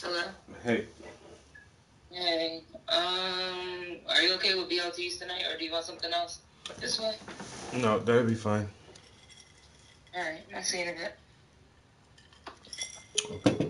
Hello? Hey, Hey. Are you okay with BLTs tonight, or do you want something else? This way. no, that'll be fine. Alright, I'll see you in a bit. Okay.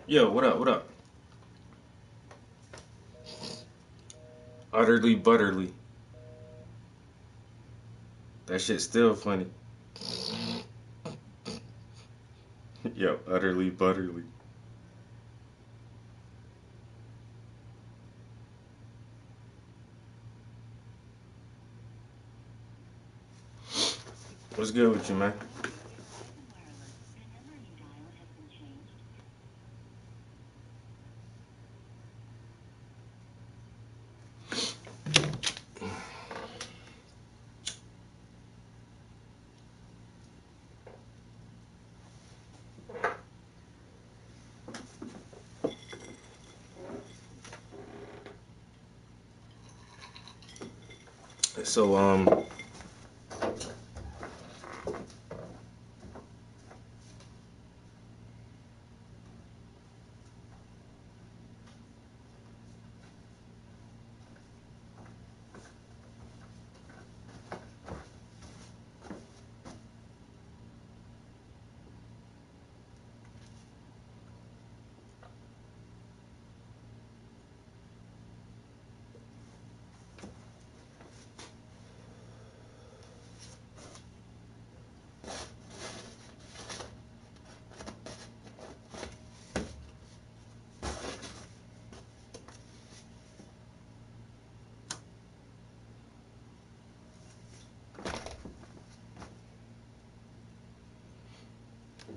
Yo, what up? What up? Utterly butterly. That shit's still funny. Yo, utterly butterly. What's good with you, man? So,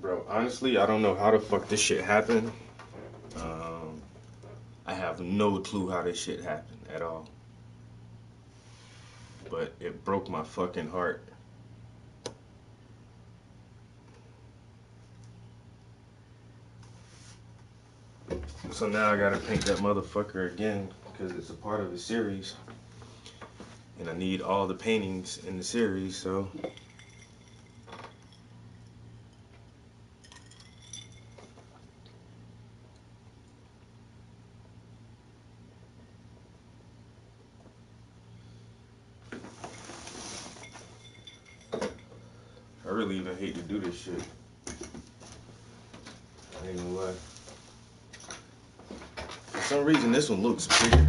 bro, honestly, I don't know how the fuck this shit happened. Um, I have no clue how this shit happened at all. But it broke my fucking heart. So now I gotta paint that motherfucker again because it's a part of the series, and I need all the paintings in the series. So I really even hate to do this shit. I ain't gonna lie. For some reason, this one looks bigger.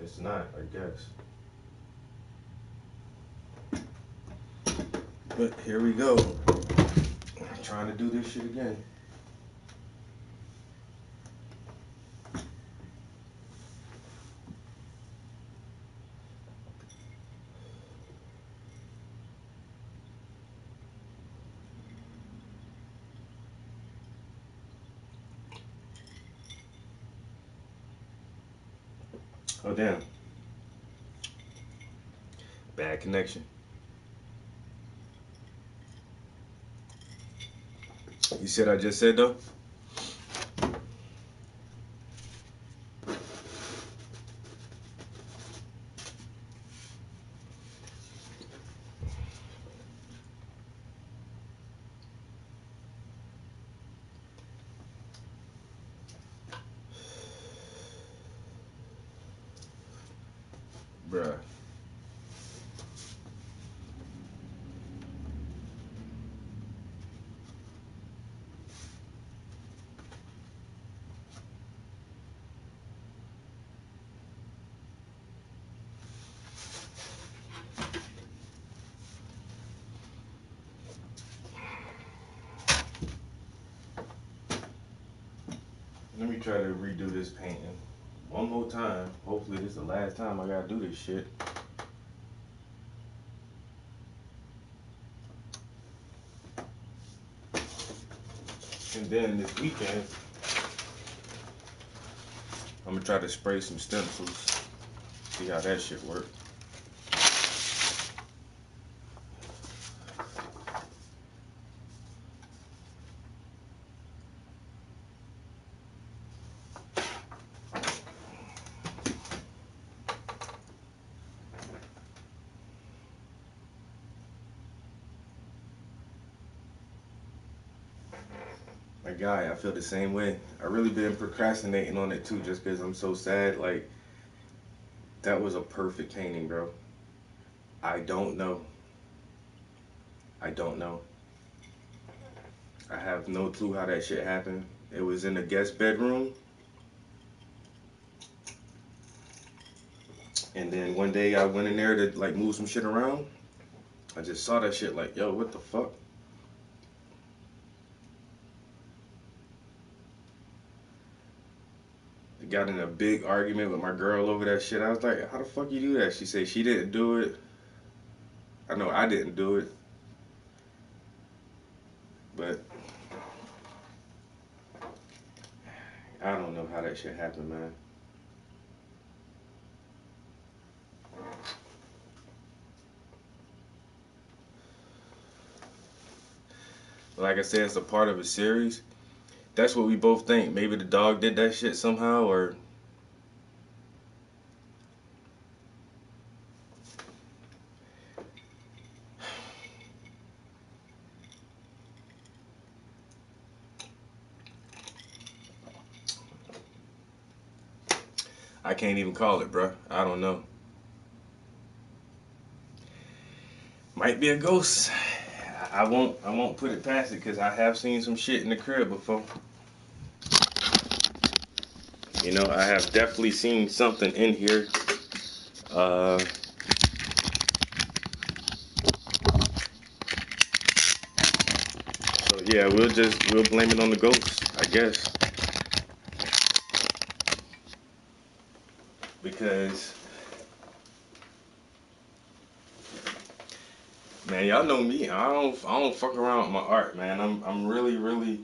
It's not, I guess. But here we go. I'm trying to do this shit again. Oh, damn. Bad connection. You said I just said, though? Bruh. Let me try to redo this painting one more time. Hopefully this is the last time I gotta do this shit. And then this weekend, I'm gonna try to spray some stencils. See how that shit work. My guy, I feel the same way. I really been procrastinating on it too, just because I'm so sad. Like, that was a perfect painting, bro. I don't know. I don't know. I have no clue how that shit happened. It was in the guest bedroom. And then one day I went in there to like move some shit around. I just saw that shit like, yo, what the fuck? I got in a big argument with my girl over that shit. I was like, how the fuck you do that? She said she didn't do it. I know I didn't do it. But I don't know how that shit happened, man. Like I said, it's a part of a series. That's what we both think. Maybe the dog did that shit somehow, or I can't even call it, bruh. I don't know. Might be a ghost. I won't put it past it because I have seen some shit in the crib before. You know, I have definitely seen something in here. So yeah, we'll blame it on the ghost, I guess. Because man, y'all know me. I don't fuck around with my art, man. I'm really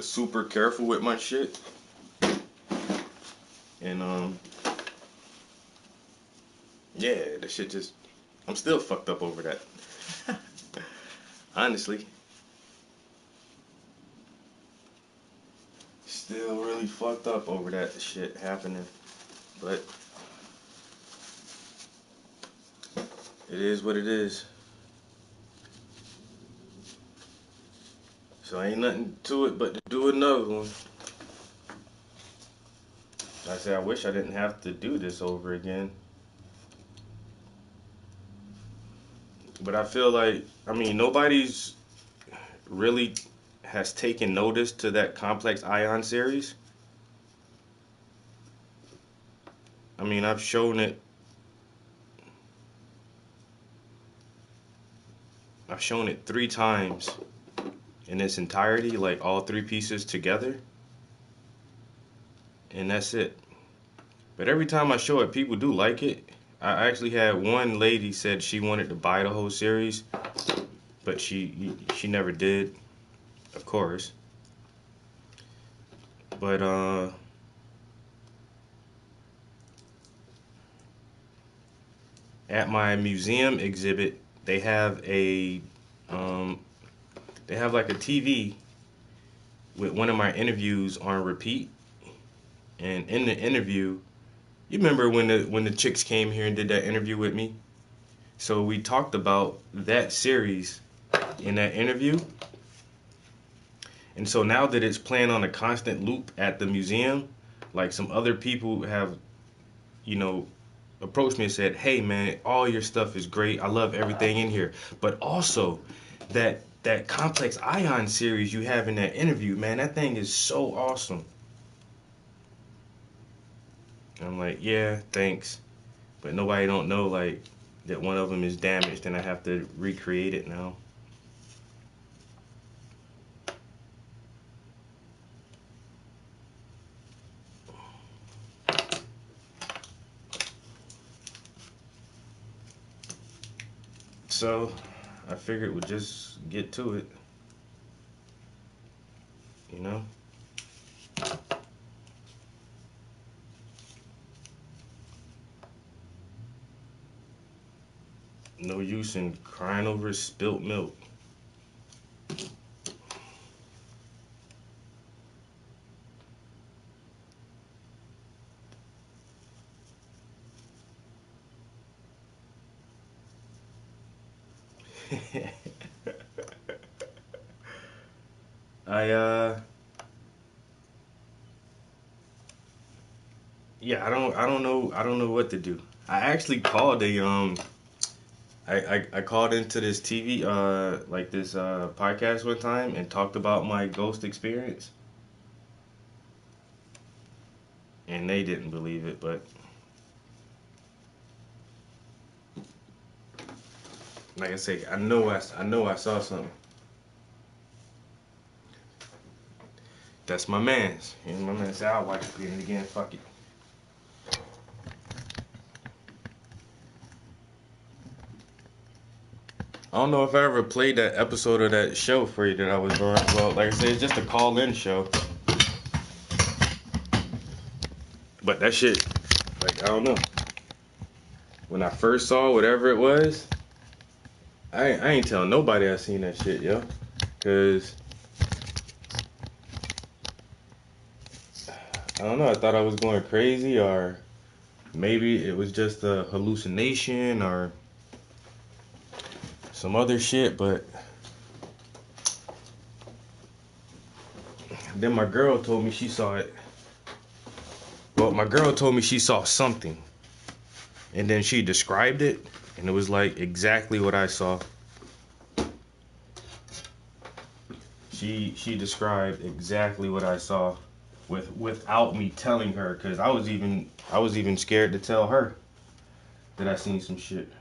super careful with my shit. And yeah, the shit just I'm still fucked up over that. Honestly. Still really fucked up over that shit happening. But it is what it is. So ain't nothing to it but to do another one. I say I wish I didn't have to do this over again. But I feel like, I mean, nobody's really has taken notice to that Complex Ion series. I mean, I've shown it three times in its entirety, like all three pieces together. And that's it. But every time I show it, people do like it. I actually had one lady said she wanted to buy the whole series, but she never did, of course. But at my museum exhibit, they have um, like a TV with one of my interviews on repeat. And in the interview, you remember when the chicks came here and did that interview with me? So we talked about that series in that interview. And so now that it's playing on a constant loop at the museum, like some other people have, you know, approached me and said, "Hey man, all your stuff is great. I love everything in here. But also that complex ion series you have in that interview, man, that thing is so awesome." And I'm like, "Yeah, thanks." But nobody don't know like that one of them is damaged and I have to recreate it now. So I figured we'd just get to it, you know? No use in crying over spilt milk. I yeah, I don't know what to do. I actually called I called into this TV like this podcast one time and talked about my ghost experience and they didn't believe it, but like I say, I know I saw something. That's my man's. And my man said I'll watch it again, fuck it. I don't know if I ever played that episode of that show for you that I was doing. Well, like I said, it's just a call-in show. But that shit, like, I don't know. When I first saw whatever it was, I ain't telling nobody I seen that shit, yo. Cause I don't know, I thought I was going crazy or maybe it was just a hallucination or some other shit, but then my girl told me she saw it. Well, my girl told me she saw something. And then she described it and it was like exactly what I saw. She described exactly what I saw without me telling her cuz I was even scared to tell her that I seen some shit.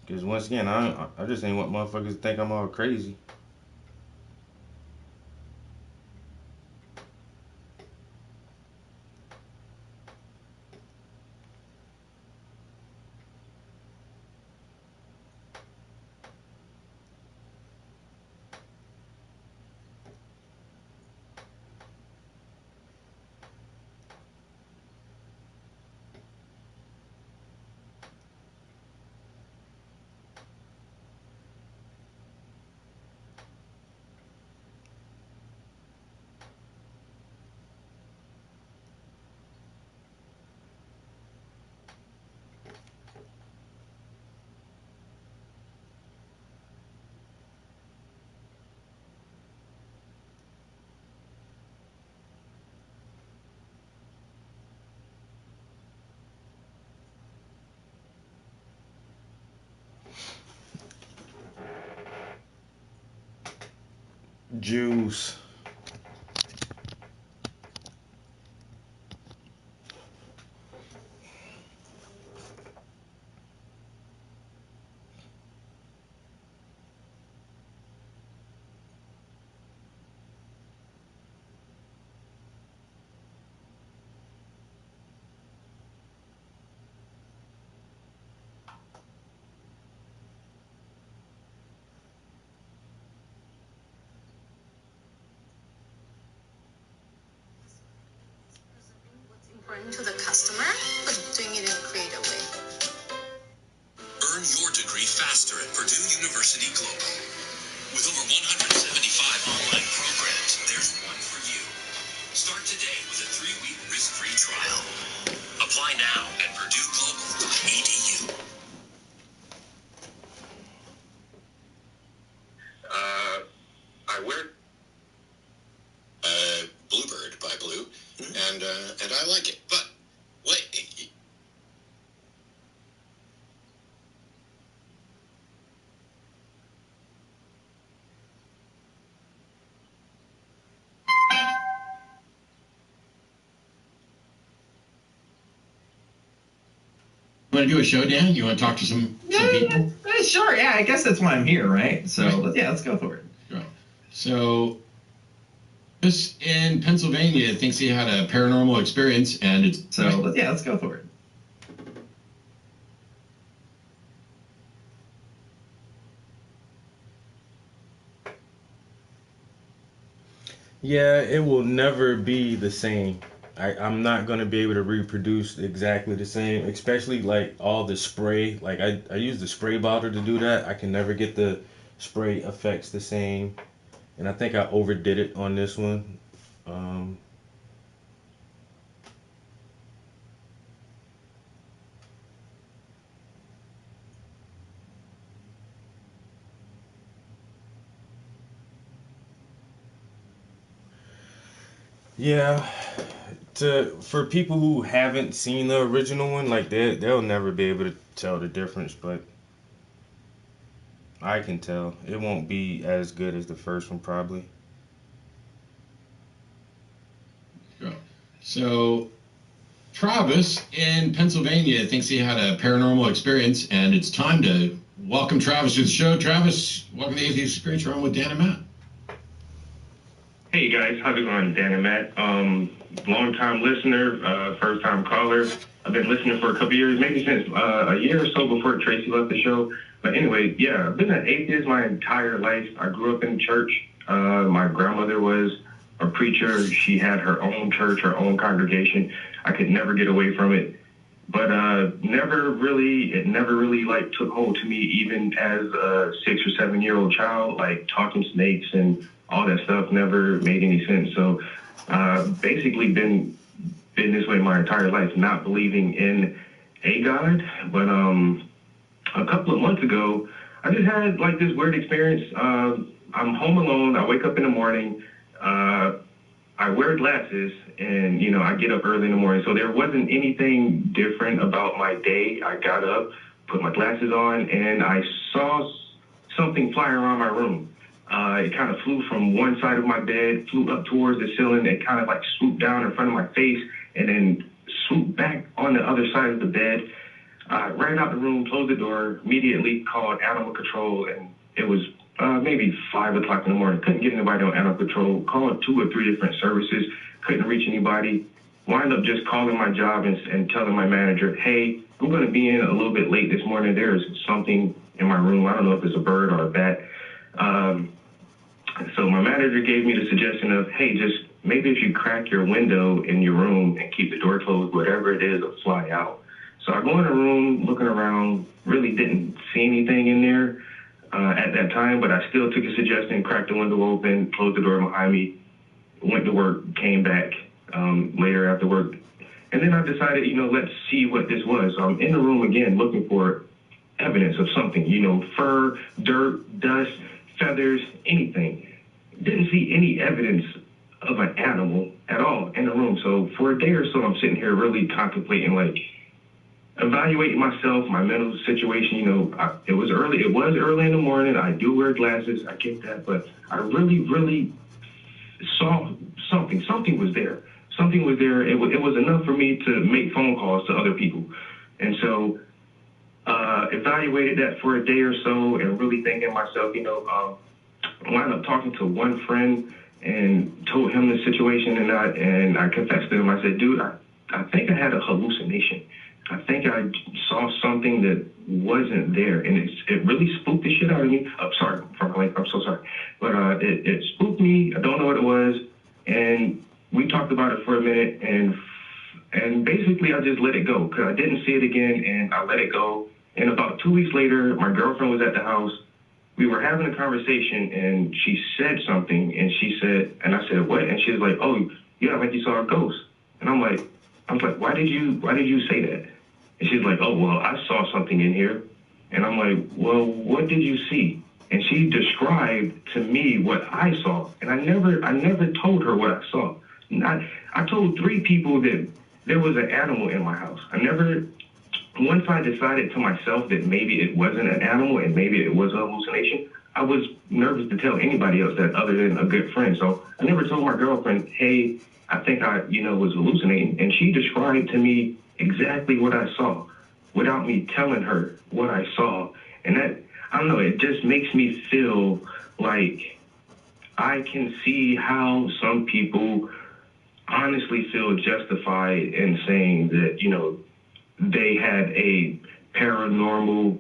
Cuz once again, I just ain't want motherfuckers to think I'm all crazy. Juice. Important to the customer, but doing it in a creative way. degree faster at Purdue University Global. With over 175 online programs, there's one for you. Start today with a 3-week risk-free trial. Apply now at purdueglobal.edu. I wear Bluebird by Blue, and I like it. But wait, You want to do a show, Dan? You want to talk to some people? Sure, yeah, I guess that's why I'm here, right? So, yeah, let's go for it. Right. So, this in Pennsylvania thinks he had a paranormal experience, and it's... So, yeah, let's go for it. Yeah, it will never be the same. I'm not gonna be able to reproduce exactly the same, especially like all the spray. Like I use the spray bottle to do that. I can never get the spray effects the same, and I think I overdid it on this one. Yeah, for people who haven't seen the original one, like they'll never be able to tell the difference, but I can tell. It won't be as good as the first one, probably. Sure. So, Travis in Pennsylvania thinks he had a paranormal experience, and it's time to welcome Travis to the show. Travis, welcome to the Atheist Experience. You're on with Dan and Matt. Hey guys, how's it going? Dan and Matt. Long time listener, first time caller. I've been listening for a couple years, maybe since a year or so before Tracy left the show. But anyway, yeah, I've been an atheist my entire life. I grew up in church. My grandmother was a preacher. She had her own church, her own congregation. I could never get away from it. But it never really like took hold to me, even as a 6 or 7 year old child. Like talking snakes and all that stuff never made any sense. So basically been this way my entire life, not believing in a God. But a couple of months ago, I just had like this weird experience. I'm home alone. I wake up in the morning. I wear glasses, and I get up early in the morning. So there wasn't anything different about my day. I got up, put my glasses on, and I saw something fly around my room. It kind of flew from one side of my bed, flew up towards the ceiling, and kind of like swooped down in front of my face, and then swooped back on the other side of the bed. I ran out the room, closed the door, immediately called animal control, and it was maybe 5 o'clock in the morning. Couldn't get anybody on animal control. Called 2 or 3 different services. Couldn't reach anybody. Wound up just calling my job and telling my manager, hey, I'm going to be in a little bit late this morning. There's something in my room. I don't know if it's a bird or a bat. So my manager gave me the suggestion of, hey, just maybe if you crack your window in your room and keep the door closed, whatever it is will fly out. So I go in the room, looking around, really didn't see anything in there at that time, but I still took a suggestion, cracked the window open, closed the door behind me, went to work, came back later after work. And then I decided, let's see what this was. So I'm in the room again looking for evidence of something, fur, dirt, dust, feathers, anything. Didn't see any evidence of an animal at all in the room. So for a day or so, I'm sitting here really contemplating, like, evaluating myself, my mental situation. It was early in the morning. I do wear glasses. I get that. But I really saw something. Something was there. Something was there. It was enough for me to make phone calls to other people. And so evaluated that for a day or so and really thinking to myself, wound up talking to one friend and told him the situation, and I confessed to him. I said, dude, I think I had a hallucination. I think I saw something that wasn't there, and it really spooked the shit out of me. I'm sorry, I'm so sorry. But it spooked me. I don't know what it was, and we talked about it for a minute, and basically I just let it go, because I didn't see it again, and I let it go. And about 2 weeks later, my girlfriend was at the house. We were having a conversation, and she said something, and I said, what? And she was like, oh, yeah, like you saw a ghost. And I was like, why did you say that? And she's like, oh, well, I saw something in here. And I'm like, well, what did you see? And she described to me what I saw. And I never told her what I saw. I told 3 people that there was an animal in my house. Once I decided to myself that maybe it wasn't an animal and maybe it was a hallucination, I was nervous to tell anybody else that other than a good friend. So I never told my girlfriend, hey, I think I was hallucinating. And she described to me exactly what I saw without me telling her what I saw. And that, I don't know, it just makes me feel like I can see how some people honestly feel justified in saying that, they had a paranormal,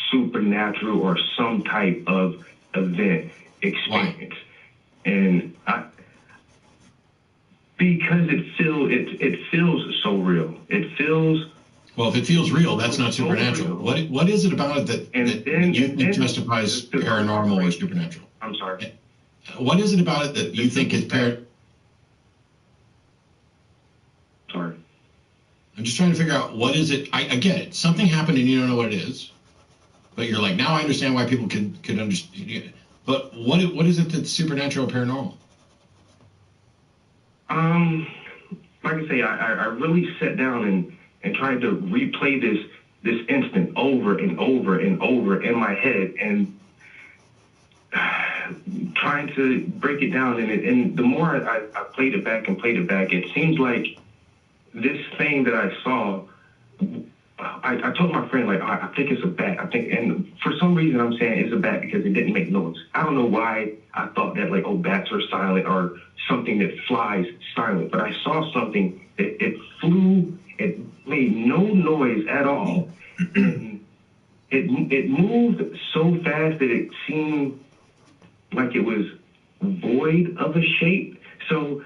supernatural, or some type of event experience. Why? And because it feels so real. It feels. Well, if it feels real, that's not supernatural. What is it about it that you think justifies paranormal or supernatural? I'm sorry. What is it about it that you think is paranormal? Sorry. I'm just trying to figure out what is it. I get it. Something happened and you don't know what it is, but you're like, now I understand why people could understand. But what is it that's supernatural or paranormal? Like I say, I really sat down and tried to replay this instant over and over and over in my head, and trying to break it down. And the more I played it back, it seems like this thing that I saw, I told my friend, like, I think it's a bat. And for some reason I'm saying it's a bat because it didn't make noise. I don't know why I thought that, like, oh, bats are silent or something that flies silent. But I saw something that it flew, it made no noise at all. And it moved so fast that it seemed like it was void of a shape. So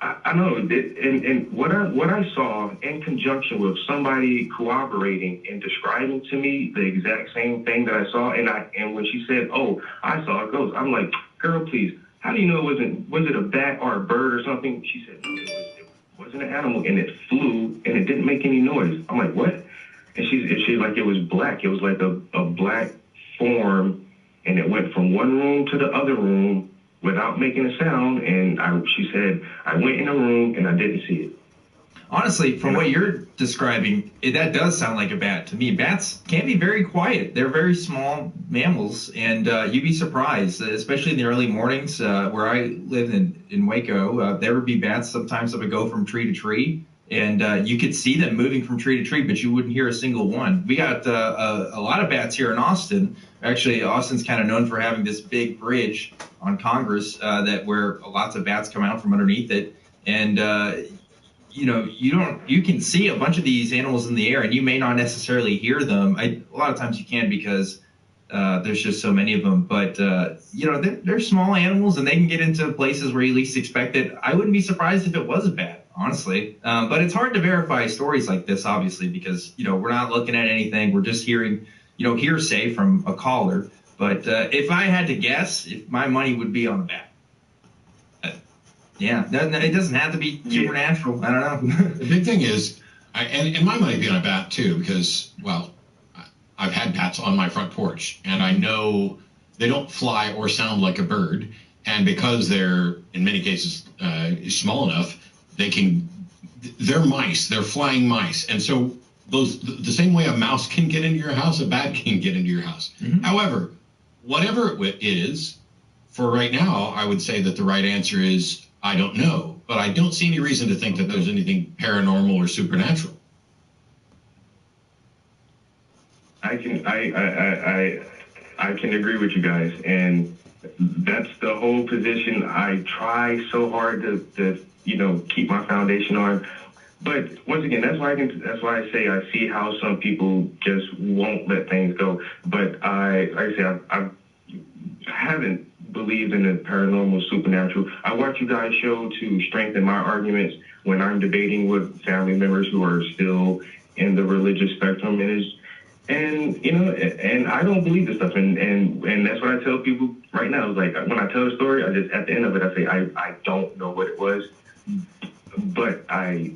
I know, and what I saw in conjunction with somebody corroborating and describing to me the exact same thing that I saw, and when she said, "Oh, I saw a ghost," I'm like, "Girl, please, how do you know was it a bat or a bird or something?" She said, "No, it wasn't an animal, and it flew, and it didn't make any noise." I'm like, "What?" And she's like, "It was black. It was like a black form, and it went from one room to the other room without making a sound." And she said, I went in a room and I didn't see it. Honestly, from what you're describing, that does sound like a bat to me. Bats can be very quiet. They're very small mammals, and you'd be surprised, especially in the early mornings. Where I live in Waco, there would be bats sometimes that would go from tree to tree, and you could see them moving from tree to tree, but you wouldn't hear a single one. We got a lot of bats here in Austin. Actually, Austin's kind of known for having this big bridge on Congress where lots of bats come out from underneath it, and you can see a bunch of these animals in the air, and you may not necessarily hear them. A lot of times you can because there's just so many of them. But they're small animals, and they can get into places where you least expect it. I wouldn't be surprised if it was a bat, honestly. But it's hard to verify stories like this, obviously, because we're not looking at anything. We're just hearing hearsay from a caller. But if I had to guess, if my money would be on a bat. Yeah, it doesn't have to be supernatural. I don't know. The big thing is, and my money be on a bat too, because, well, I've had bats on my front porch, and I know they don't fly or sound like a bird, and because they're, in many cases, small enough, they're mice, they're flying mice, and so the same way a mouse can get into your house, a bat can get into your house. Mm-hmm. However, whatever it is, for right now, I would say that the right answer is, I don't know, but I don't see any reason to think that there's anything paranormal or supernatural. I can agree with you guys, and that's the whole position I try so hard to keep my foundation on. But once again, that's why I say I see how some people just won't let things go. But I haven't believed in the paranormal, supernatural. I watch you guys' show to strengthen my arguments when I'm debating with family members who are still in the religious spectrum, and And and I don't believe this stuff, and that's what I tell people right now. Is like when I tell a story, I just at the end of it, I say I don't know what it was, but I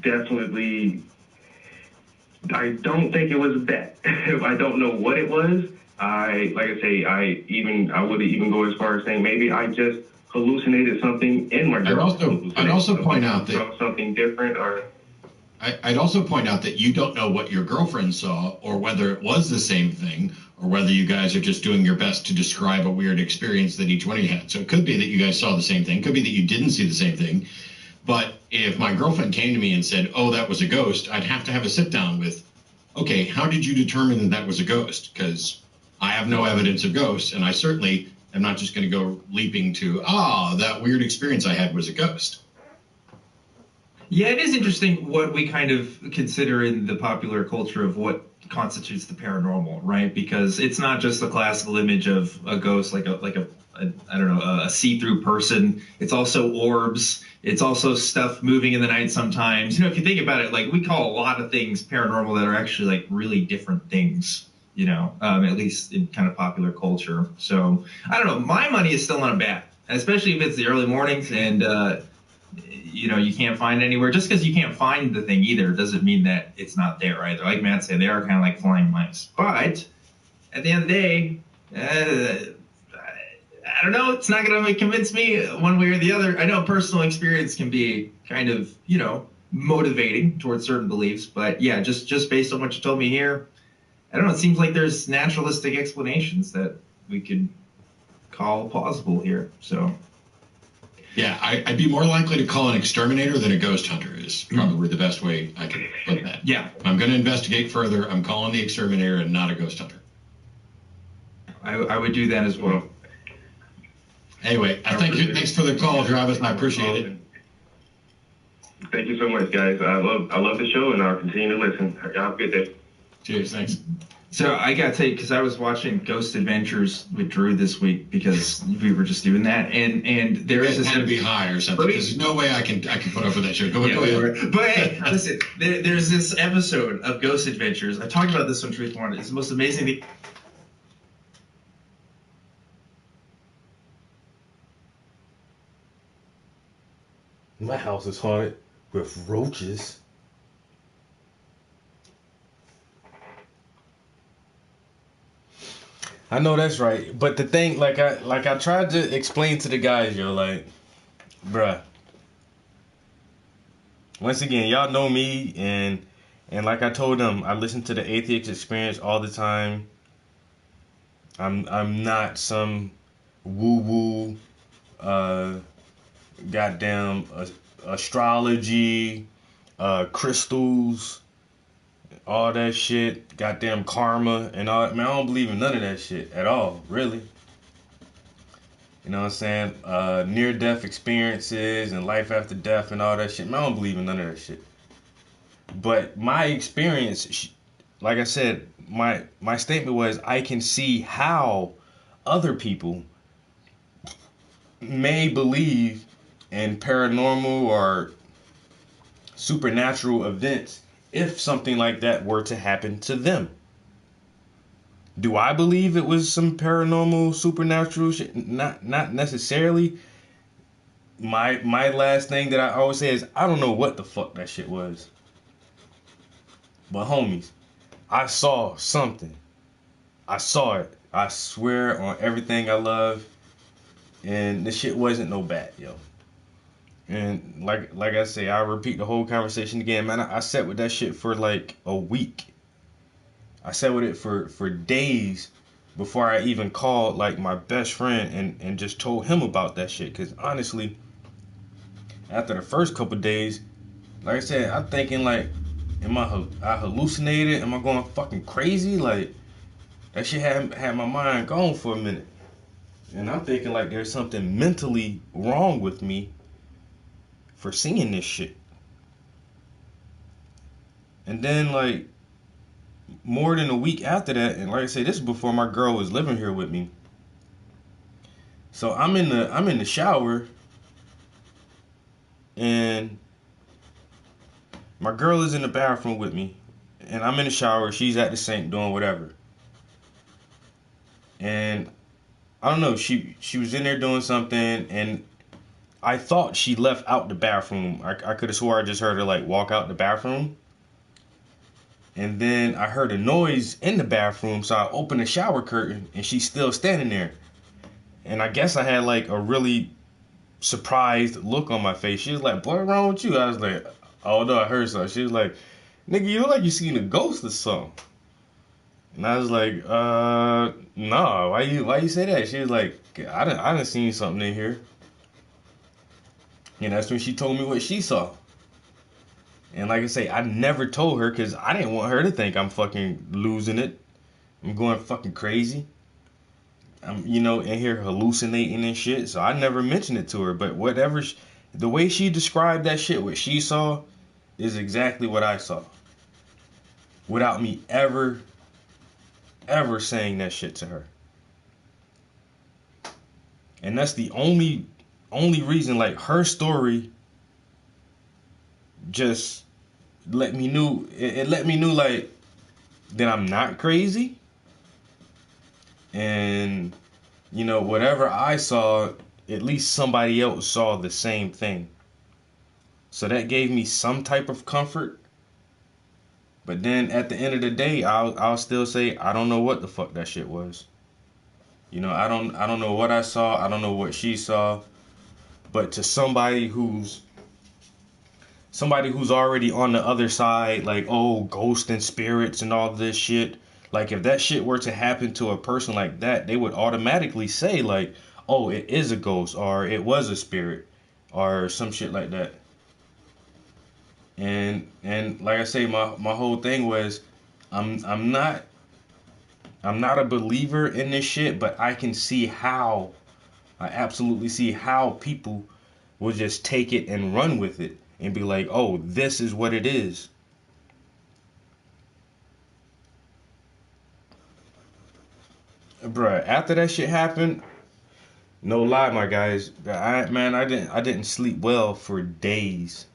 definitely I don't think it was a bet. I don't know what it was. I would even go as far as saying maybe I just hallucinated something in my dream. I'd also point out that saw something different or. I'd also point out that you don't know what your girlfriend saw or whether it was the same thing or whether you guys are just doing your best to describe a weird experience that each one of you had. So it could be that you guys saw the same thing. It could be that you didn't see the same thing. But if my girlfriend came to me and said, oh, that was a ghost, I'd have to have a sit down with, okay, how did you determine that that was a ghost? Because I have no evidence of ghosts, and I certainly am not just going to go leaping to, that weird experience I had was a ghost. Yeah, it is interesting what we kind of consider in the popular culture of what constitutes the paranormal, right? Because it's not just the classical image of a ghost, like a I don't know, a see-through person. It's also orbs. It's also stuff moving in the night sometimes. If you think about it, like we call a lot of things paranormal that are actually like really different things, at least in kind of popular culture. So I don't know. My money is still on a bat, especially if it's the early mornings and, you can't find it anywhere. Just because you can't find the thing either doesn't mean that it's not there either. Like Matt said, they are kind of like flying mice. But at the end of the day, I don't know. It's not going to convince me one way or the other. I know personal experience can be kind of, motivating towards certain beliefs. But yeah, just based on what you told me here, I don't know. It seems like there's naturalistic explanations that we could call plausible here. So. Yeah, I'd be more likely to call an exterminator than a ghost hunter is probably the best way I can put that. Yeah. If I'm going to investigate further, I'm calling the exterminator and not a ghost hunter. I would do that as well. Anyway, thanks for the call, Travis. I appreciate it. Thank you so much, guys. I love the show, and I'll continue to listen. Y'all have a good day. Cheers. Thanks. So I got to tell you, because I was watching Ghost Adventures with Drew this week because we were just doing that, and there is this to be high or something. There's no way I can put up with that show. Go ahead. But hey, listen, there's this episode of Ghost Adventures. I talked about this on Truth Morning. It's the most amazing thing. My house is haunted with roaches. I know that's right, but the thing, like I tried to explain to the guys, like, bruh. Once again, y'all know me, and like I told them, I listen to the Atheist Experience all the time. I'm not some woo goddamn astrology, crystals, all that shit, goddamn karma and all. Man, I don't believe in none of that shit at all, really. You know what I'm saying? Near-death experiences and life after death and all that shit. Man, I don't believe in none of that shit. But my experience, like I said, my statement was I can see how other people may believe in paranormal or supernatural events if something like that were to happen to them. Do I believe it was some paranormal, supernatural shit? Not necessarily. My last thing that I always say is I don't know what the fuck that shit was. But homies, I saw something. I saw it. I swear on everything I love. And this shit wasn't no bad, yo. And like I say, I'll repeat the whole conversation again, man. I sat with that shit for like a week. I sat with it for days before I even called like my best friend and just told him about that shit. Because honestly, after the first couple days, like I said, I'm thinking like, I hallucinated? Am I going fucking crazy? Like, that shit had my mind gone for a minute. And I'm thinking like there's something mentally wrong with me for seeing this shit. And then like more than a week after that, and like I said, this is before my girl was living here with me. So I'm in the shower and my girl is in the bathroom with me. and I'm in the shower. She's at the sink doing whatever. And I don't know. She was in there doing something, and I thought she left out the bathroom. I could have swore I just heard her like walk out the bathroom. And then I heard a noise in the bathroom, so I opened the shower curtain, and she's still standing there. And I guess I had like a really surprised look on my face. She was like, "What wrong with you?" I was like, "Oh no, I heard something." She was like, "Nigga, you look like you seen a ghost or something." And I was like, no, why you say that?" She was like, I done seen something in here." And that's when she told me what she saw. And like I say, I never told her because I didn't want her to think I'm fucking losing it. I'm going fucking crazy. I'm, in here hallucinating and shit. So I never mentioned it to her. But the way she described that shit, what she saw, is exactly what I saw. Without me ever saying that shit to her. And that's the only reason, like, her story just let me know, it let me know, like, that I'm not crazy. And, whatever I saw, at least somebody else saw the same thing. So that gave me some type of comfort. But then at the end of the day, I'll still say I don't know what the fuck that shit was. I don't know what I saw. I don't know what she saw. But to somebody who's already on the other side, like, oh, ghosts and spirits and all this shit, like, if that shit were to happen to a person like that, they would automatically say, like, oh, it is a ghost, or it was a spirit, or some shit like that. And like I say, my whole thing was, I'm not a believer in this shit, but I absolutely see how people will just take it and run with it and be like, oh, this is what it is. Bruh, after that shit happened, no lie, my guys, I didn't sleep well for days.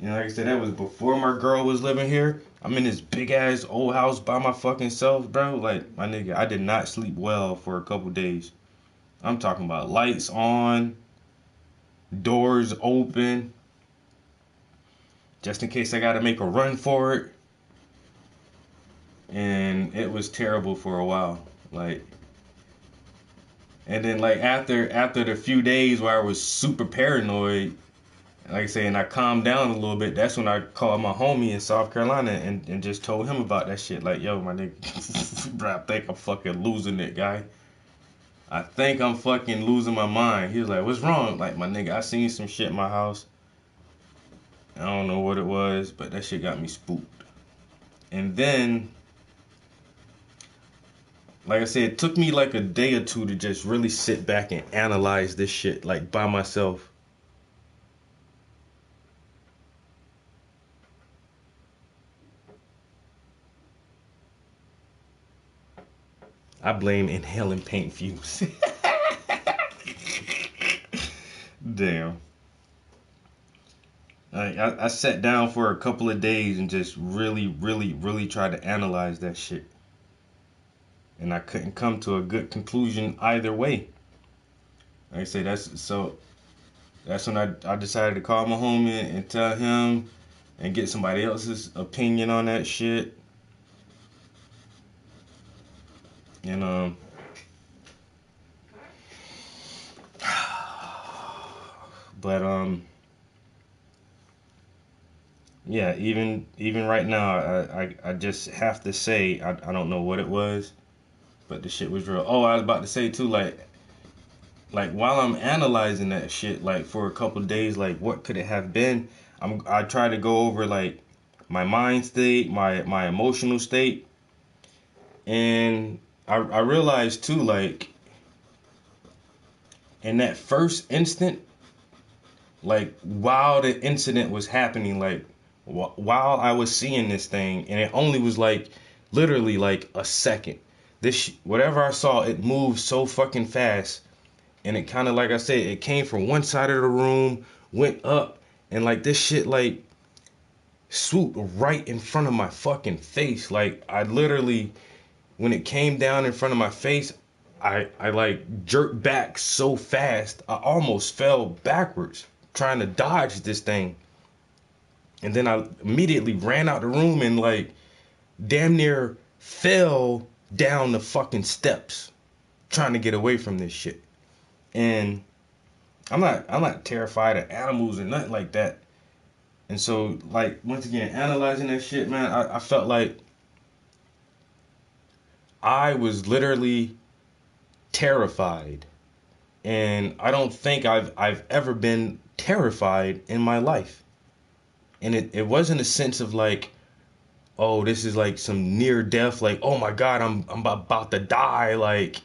Like I said, that was before my girl was living here. I'm in this big ass old house by my fucking self, bro. Like, my nigga, I did not sleep well for a couple days. I'm talking about lights on, doors open, just in case I gotta make a run for it. And it was terrible for a while. Like, and then like after the few days where I was super paranoid, like I say, and I calmed down a little bit, that's when I called my homie in South Carolina and just told him about that shit. Like, yo, my nigga, bro, I think I'm fucking losing it, guy. I think I'm fucking losing my mind. He was like, what's wrong? Like, my nigga, I seen some shit in my house. I don't know what it was, but that shit got me spooked. And then, like I said, it took me like a day or two to just really sit back and analyze this shit, like, by myself. I blame inhaling paint fumes. Damn. I sat down for a couple of days and just really, really, really tried to analyze that shit. And I couldn't come to a good conclusion either way. Like I say, that's when I decided to call my homie and tell him and get somebody else's opinion on that shit. And but yeah, even right now, I just have to say I don't know what it was, but the shit was real. Oh, I was about to say too, like while I'm analyzing that shit, like for a couple of days, like what could it have been? I try to go over like my mind state, my emotional state, and I realized too, like in that first instant, like while the incident was happening, like while I was seeing this thing, and it only was like literally like a second. Whatever I saw, it moved so fucking fast, and it kind of, like I said, it came from one side of the room, went up, and like this shit like swooped right in front of my fucking face. Like, I literally, when it came down in front of my face, I like jerked back so fast, I almost fell backwards trying to dodge this thing. And then I immediately ran out the room and like damn near fell down the fucking steps trying to get away from this shit. And I'm not terrified of animals or nothing like that. And so, like, once again, analyzing that shit, man, I felt like I was literally terrified. And I don't think I've ever been terrified in my life. And it wasn't a sense of like, oh, this is like some near death, like, oh my God, I'm about to die, like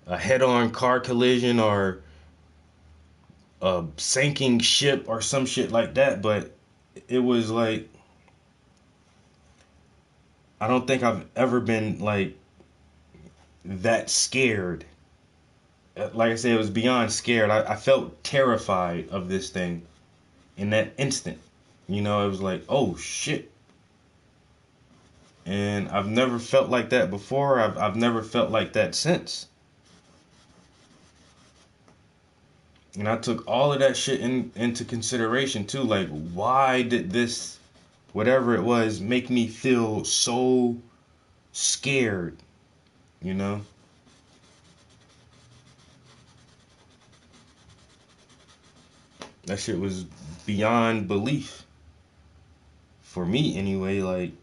a head-on car collision or a sinking ship or some shit like that. But it was like, I don't think I've ever been like that scared. Like I said, it was beyond scared. I felt terrified of this thing in that instant. You know, it was like, oh shit. And I've never felt like that before. I've never felt like that since. And I took all of that shit into consideration too. Like, why did this, whatever it was, make me feel so scared? You know? That shit was beyond belief. For me anyway, like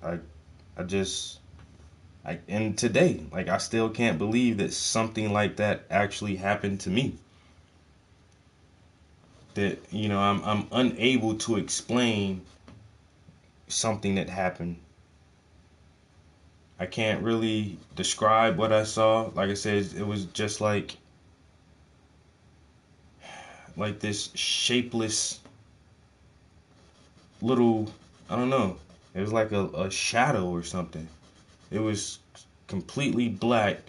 and today, like, I still can't believe that something like that actually happened to me. That, you know, I'm unable to explain something that happened. I can't really describe what I saw. Like I said, it was just like this shapeless little, I don't know. It was like a shadow or something. It was completely black,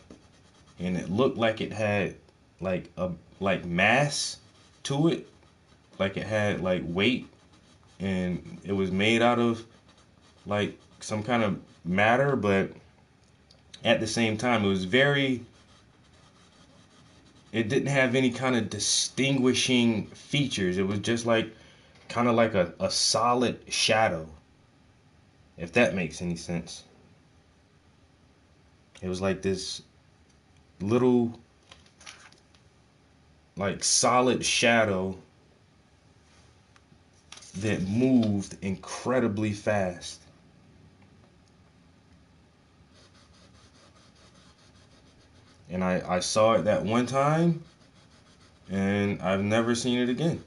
and it looked like it had like mass to it, like it had like weight, and it was made out of like some kind of matter, but at the same time it didn't have any kind of distinguishing features. It was just like kind of like a solid shadow, if that makes any sense. It was like this little like solid shadow that moved incredibly fast. And I saw it that one time, and I've never seen it again.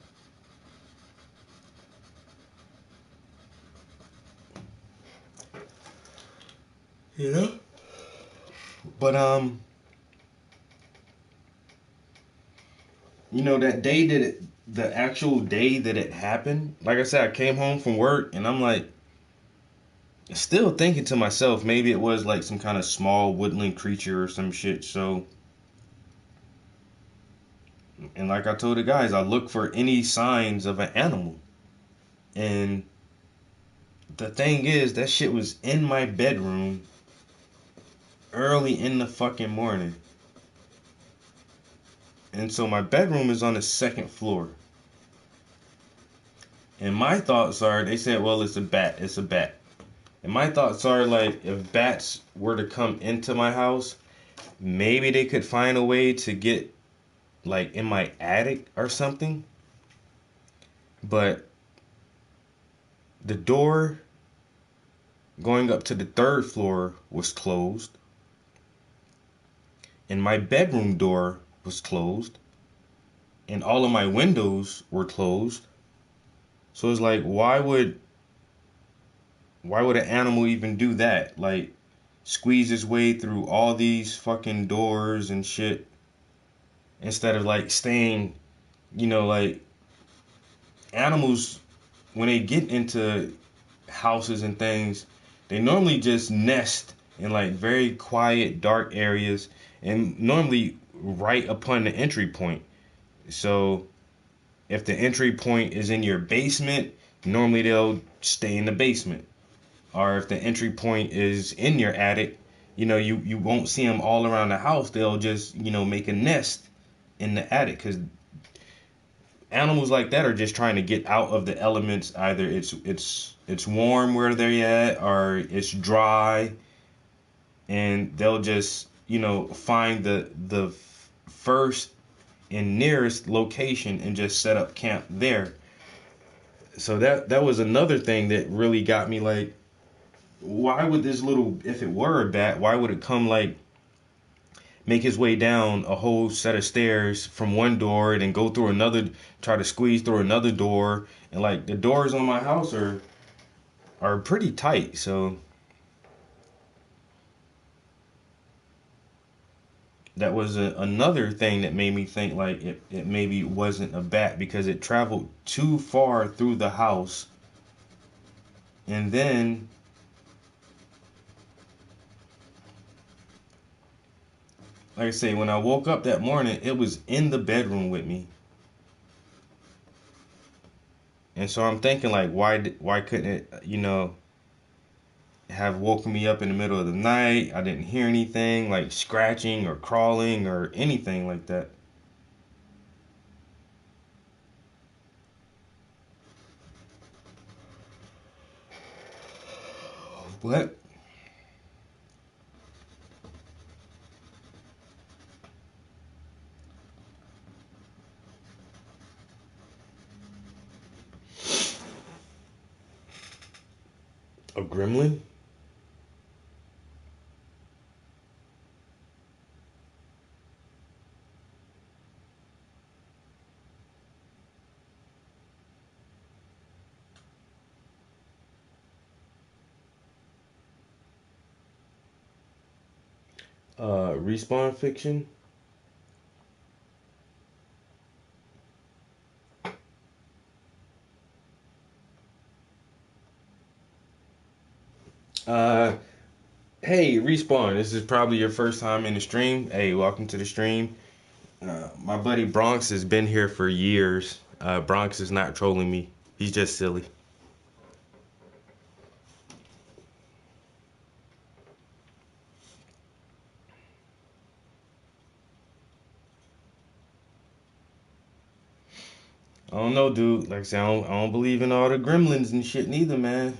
You know? But you know, that day the actual day that it happened, like I said, I came home from work and I'm like still thinking to myself, maybe it was like some kind of small woodland creature or some shit. So, and like I told the guys, I look for any signs of an animal. And the thing is, that shit was in my bedroom early in the fucking morning. And so my bedroom is on the second floor. And my thoughts are, they said, well, it's a bat. It's a bat. And my thoughts are, like, if bats were to come into my house, maybe they could find a way to get, like, in my attic or something. But the door going up to the third floor was closed. And my bedroom door was closed. And all of my windows were closed. So it's like, why would an animal even do that? Like, squeeze its way through all these fucking doors and shit, instead of like staying, you know, like, animals, when they get into houses and things, they normally just nest in like very quiet, dark areas, and normally right upon the entry point. So if the entry point is in your basement, normally they'll stay in the basement. Or if the entry point is in your attic, you won't see them all around the house. They'll just, make a nest in the attic, because animals like that are just trying to get out of the elements. Either it's warm where they're at, or it's dry, and they'll just, find the first and nearest location and just set up camp there. So that was another thing that really got me, like, why would this little, if it were a bat, why would it come, like, make his way down a whole set of stairs from one door and then go through another, try to squeeze through another door? And, like, the doors on my house are pretty tight, so that was another thing that made me think, like, it maybe wasn't a bat, because it traveled too far through the house. And then like I say, when I woke up that morning, it was in the bedroom with me. And so I'm thinking, like, why couldn't it, have woken me up in the middle of the night? I didn't hear anything like scratching or crawling or anything like that. What? A gremlin? Respawn fiction? Hey, Respawn, this is probably your first time in the stream. Hey, welcome to the stream. My buddy Bronx has been here for years. Bronx is not trolling me. He's just silly. I don't know, dude. Like I said, I don't believe in all the gremlins and shit neither, man.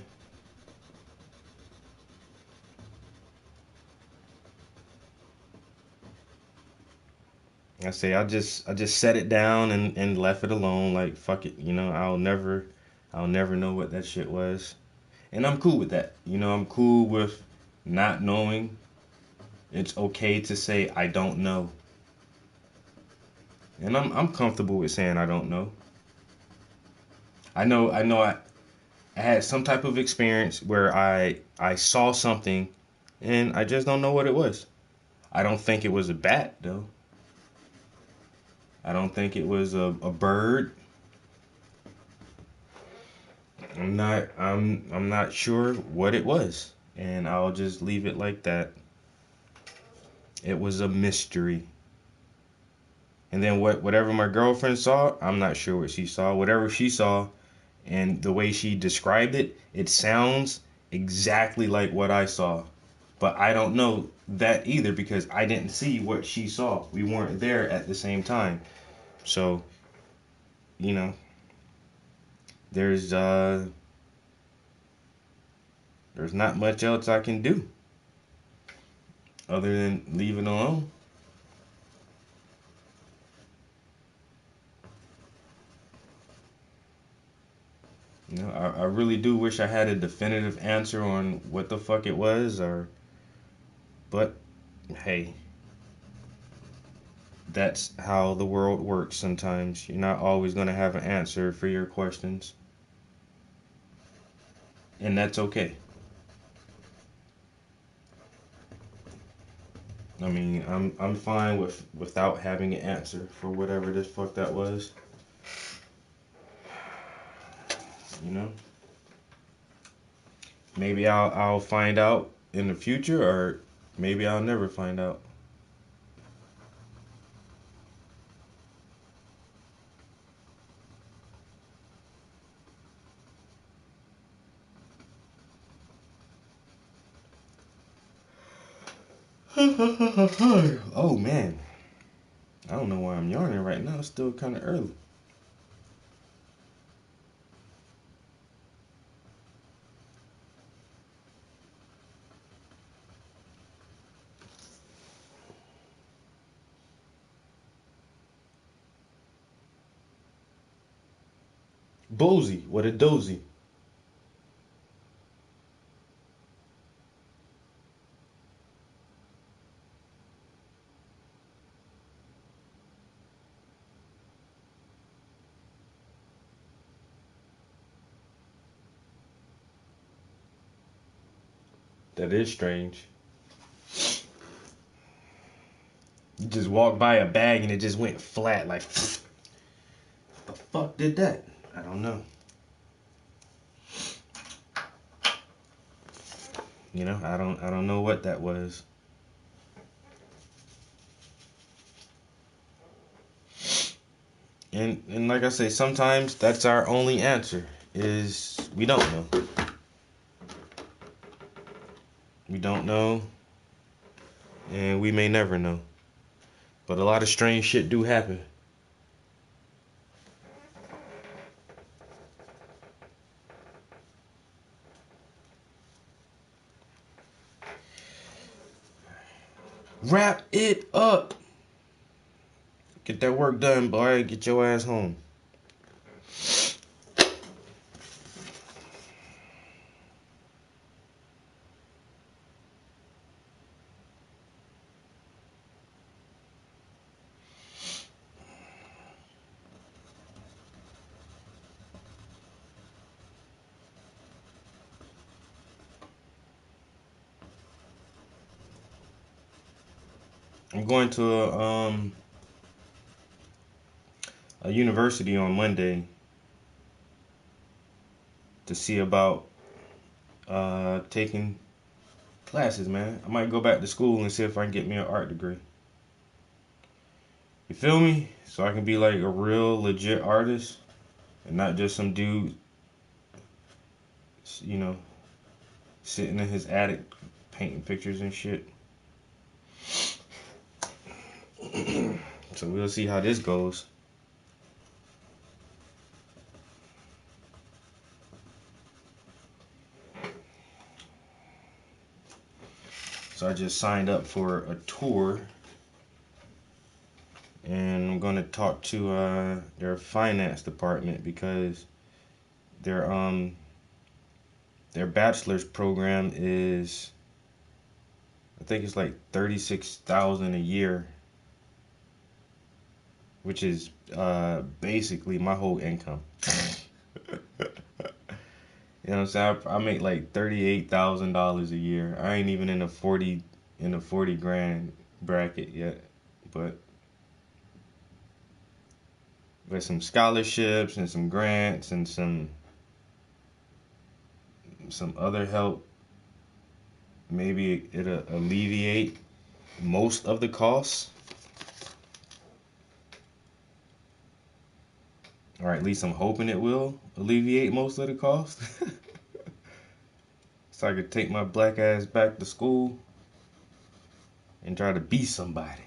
I say I just set it down and left it alone. Like, fuck it, I'll never know what that shit was. And I'm cool with that. I'm cool with not knowing. It's okay to say I don't know. And I'm comfortable with saying I don't know. I had some type of experience where I saw something and I just don't know what it was. I don't think it was a bat though. I don't think it was a bird. I'm not sure what it was, and I'll just leave it like that. It was a mystery. And then whatever my girlfriend saw, I'm not sure what she saw. Whatever she saw and the way she described it, it sounds exactly like what I saw. But I don't know that either, because I didn't see what she saw. We weren't there at the same time. So, there's not much else I can do other than leave it alone. I really do wish I had a definitive answer on what the fuck it was, but hey, that's how the world works sometimes. You're not always going to have an answer for your questions. And that's okay. I mean, I'm fine without having an answer for whatever this fuck that was. Maybe I'll find out in the future, or maybe I'll never find out. Oh man, I don't know why I'm yawning right now. It's still kind of early. Boozy, what a doozy. That is strange. You just walked by a bag and it just went flat. Like, the fuck did that? I don't know. You know, I don't know what that was. And like I say, sometimes that's our only answer is we don't know. We don't know, and we may never know. But a lot of strange shit do happen. Wrap it up. Get that work done, boy. Get your ass home. I'm going to a university on Monday to see about taking classes, man. I might go back to school and see if I can get me an art degree. You feel me? So I can be like a real legit artist and not just some dude, you know, sitting in his attic painting pictures and shit. So we'll see how this goes. So I just signed up for a tour, and I'm gonna talk to their finance department because their bachelor's program is, I think it's like $36,000 a year, which is basically my whole income. You know what I'm saying? I make like $38,000 a year. I ain't even in the 40 grand bracket yet, but with some scholarships and some grants and some other help, maybe it'll alleviate most of the costs. Or at least I'm hoping it will alleviate most of the cost. So I could take my black ass back to school and try to be somebody.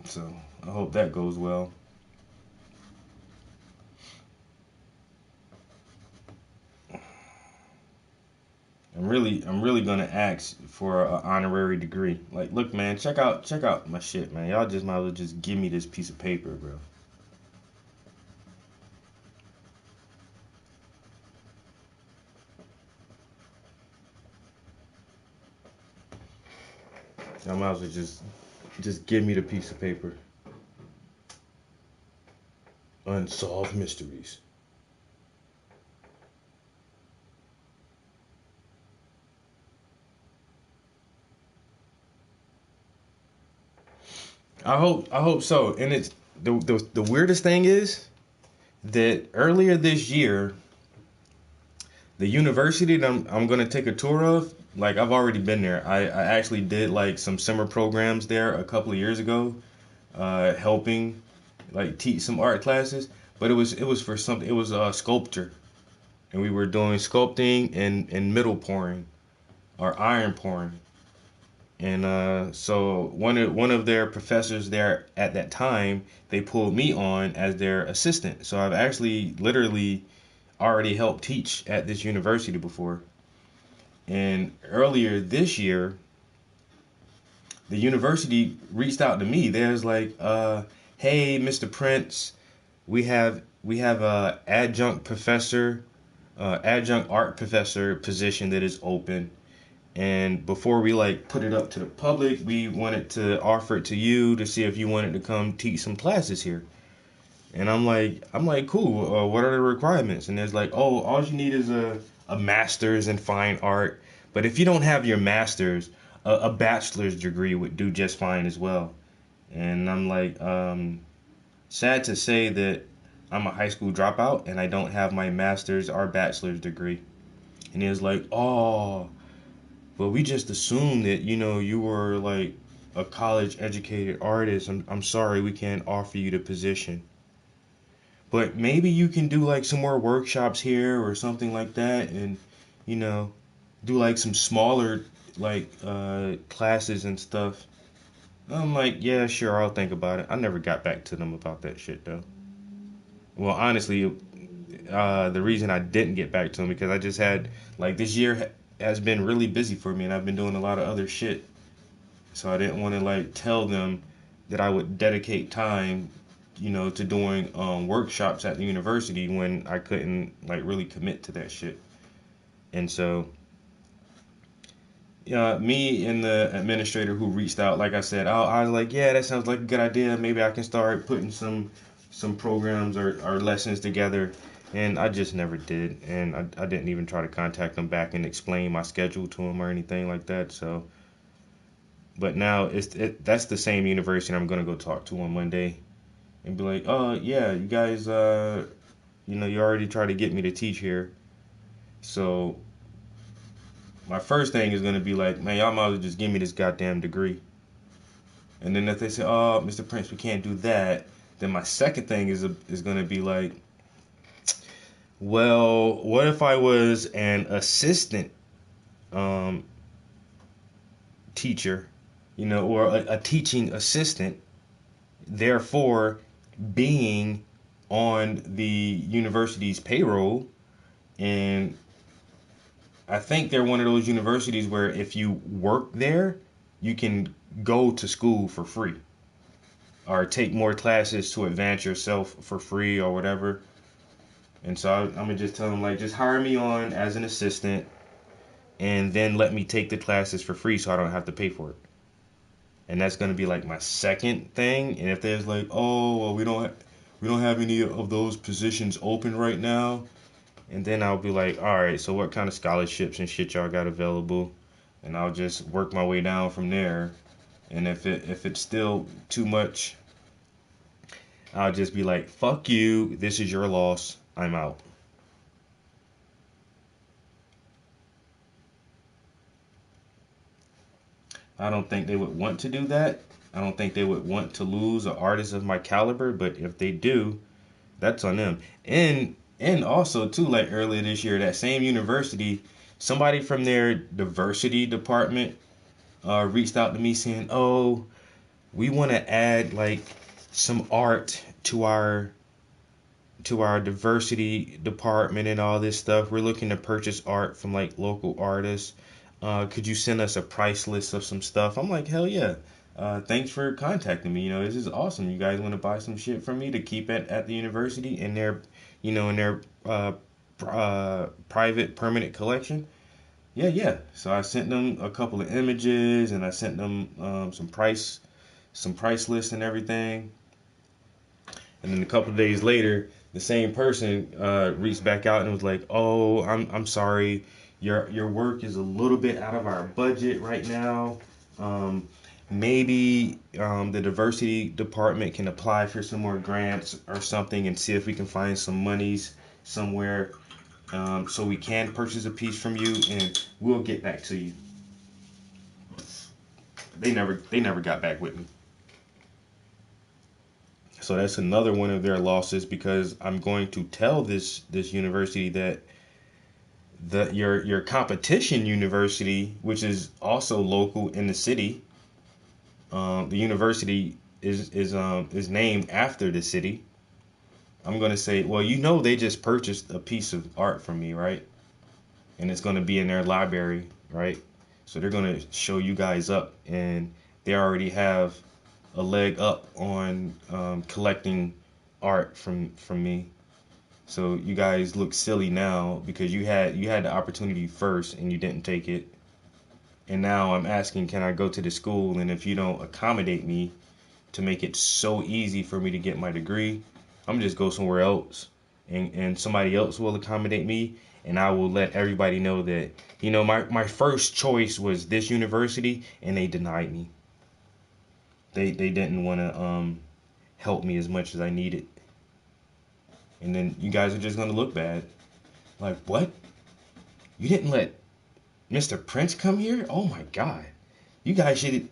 So I hope that goes well. I'm really gonna ask for an honorary degree. Like, look, man, check out my shit, man. Y'all just might as well just give me this piece of paper, bro. Y'all might as well just give me the piece of paper. Unsolved mysteries. I hope so. And it's the weirdest thing is that earlier this year, the university that I'm gonna take a tour of, like I've already been there. I actually did like some summer programs there a couple of years ago, helping like teach some art classes, but it was for something. It was sculpture, and we were doing sculpting and metal pouring or iron pouring. And so one of their professors there at that time, they pulled me on as their assistant. So I've actually literally already helped teach at this university before. And earlier this year, the university reached out to me. There's like, hey, Mr. Prince, we have a adjunct art professor position that is open. And before we like put it up to the public, we wanted to offer it to you to see if you wanted to come teach some classes here. And I'm like, cool. What are the requirements? And there's like, oh, all you need is a master's in fine art. But if you don't have your master's, a bachelor's degree would do just fine as well. And I'm like, sad to say that I'm a high school dropout and I don't have my master's or bachelor's degree. And he was like, oh, well, we just assumed that, you were like a college educated artist. I'm sorry, we can't offer you the position. But maybe you can do like some more workshops here or something like that, and do like some smaller like classes and stuff. I'm like, yeah, sure, I'll think about it. I never got back to them about that shit though. Well, honestly, the reason I didn't get back to them because I just had like this year has been really busy for me and I've been doing a lot of other shit. So I didn't want to like tell them that I would dedicate time, to doing workshops at the university when I couldn't like really commit to that shit. And so me and the administrator who reached out, like I said, I was like, yeah, that sounds like a good idea. Maybe I can start putting some programs or lessons together. And I just never did. And I didn't even try to contact them back and explain my schedule to them or anything like that. So, but now that's the same university I'm going to go talk to on Monday and be like, oh, yeah, you guys, you already tried to get me to teach here. So my first thing is going to be like, man, y'all might as well just give me this goddamn degree. And then if they say, oh, Mr. Prince, we can't do that, then my second thing is going to be like, well, what if I was an assistant teacher, or a teaching assistant, therefore being on the university's payroll? And I think they're one of those universities where if you work there, you can go to school for free or take more classes to advance yourself for free or whatever. And so I'm going to just tell them, like, just hire me on as an assistant and then let me take the classes for free so I don't have to pay for it. And that's going to be like my second thing. And if there's like, oh, well, we don't have any of those positions open right now. And then I'll be like, all right, so what kind of scholarships and shit y'all got available? And I'll just work my way down from there. And if it's still too much, I'll just be like, fuck you, this is your loss, I'm out. I don't think they would want to do that. I don't think they would want to lose an artist of my caliber, but if they do, that's on them. And also too, like earlier this year, that same university, somebody from their diversity department reached out to me saying, oh, we want to add like some art to our diversity department and all this stuff. We're looking to purchase art from like local artists. Could you send us a price list of some stuff? I'm like, hell yeah. Thanks for contacting me. This is awesome. You guys want to buy some shit from me to keep at the university in their private permanent collection? Yeah. So I sent them a couple of images and I sent them some price lists and everything. And then a couple of days later, the same person reached back out and was like, "Oh, I'm sorry, your work is a little bit out of our budget right now. Maybe the diversity department can apply for some more grants or something and see if we can find some monies somewhere so we can purchase a piece from you and we'll get back to you." They never got back with me. So that's another one of their losses, because I'm going to tell this university that your competition university, which is also local in the city, the university is named after the city. I'm gonna say, well, they just purchased a piece of art from me, right? And it's gonna be in their library, right? So they're gonna show you guys up, and they already have a leg up on collecting art from me. So you guys look silly now because you had the opportunity first and you didn't take it. And now I'm asking, can I go to the school? And if you don't accommodate me to make it so easy for me to get my degree, I'm just go somewhere else, and somebody else will accommodate me, and I will let everybody know that, my first choice was this university, and they denied me. They didn't want to help me as much as I needed. And then you guys are just going to look bad. Like, what? You didn't let Mr. Prince come here? Oh my God. You guys should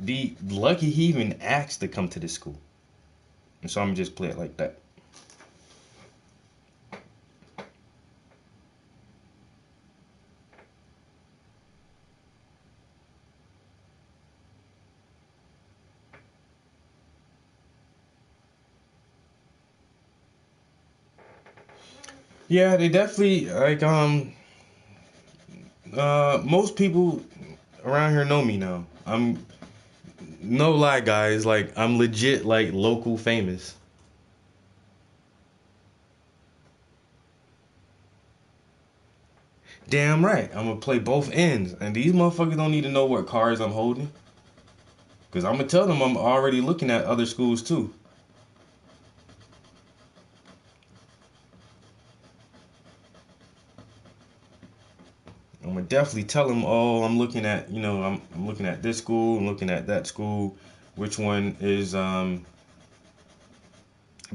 be lucky he even asked to come to this school. And so I'm just play it like that. Yeah, they definitely most people around here know me now. I'm no lie, guys, like I'm legit like local famous. Damn right, I'm gonna play both ends, and these motherfuckers don't need to know what cards I'm holding, cause I'm gonna tell them I'm already looking at other schools too. I'm gonna definitely tell them, oh, I'm looking at, I'm looking at this school, I'm looking at that school, which one is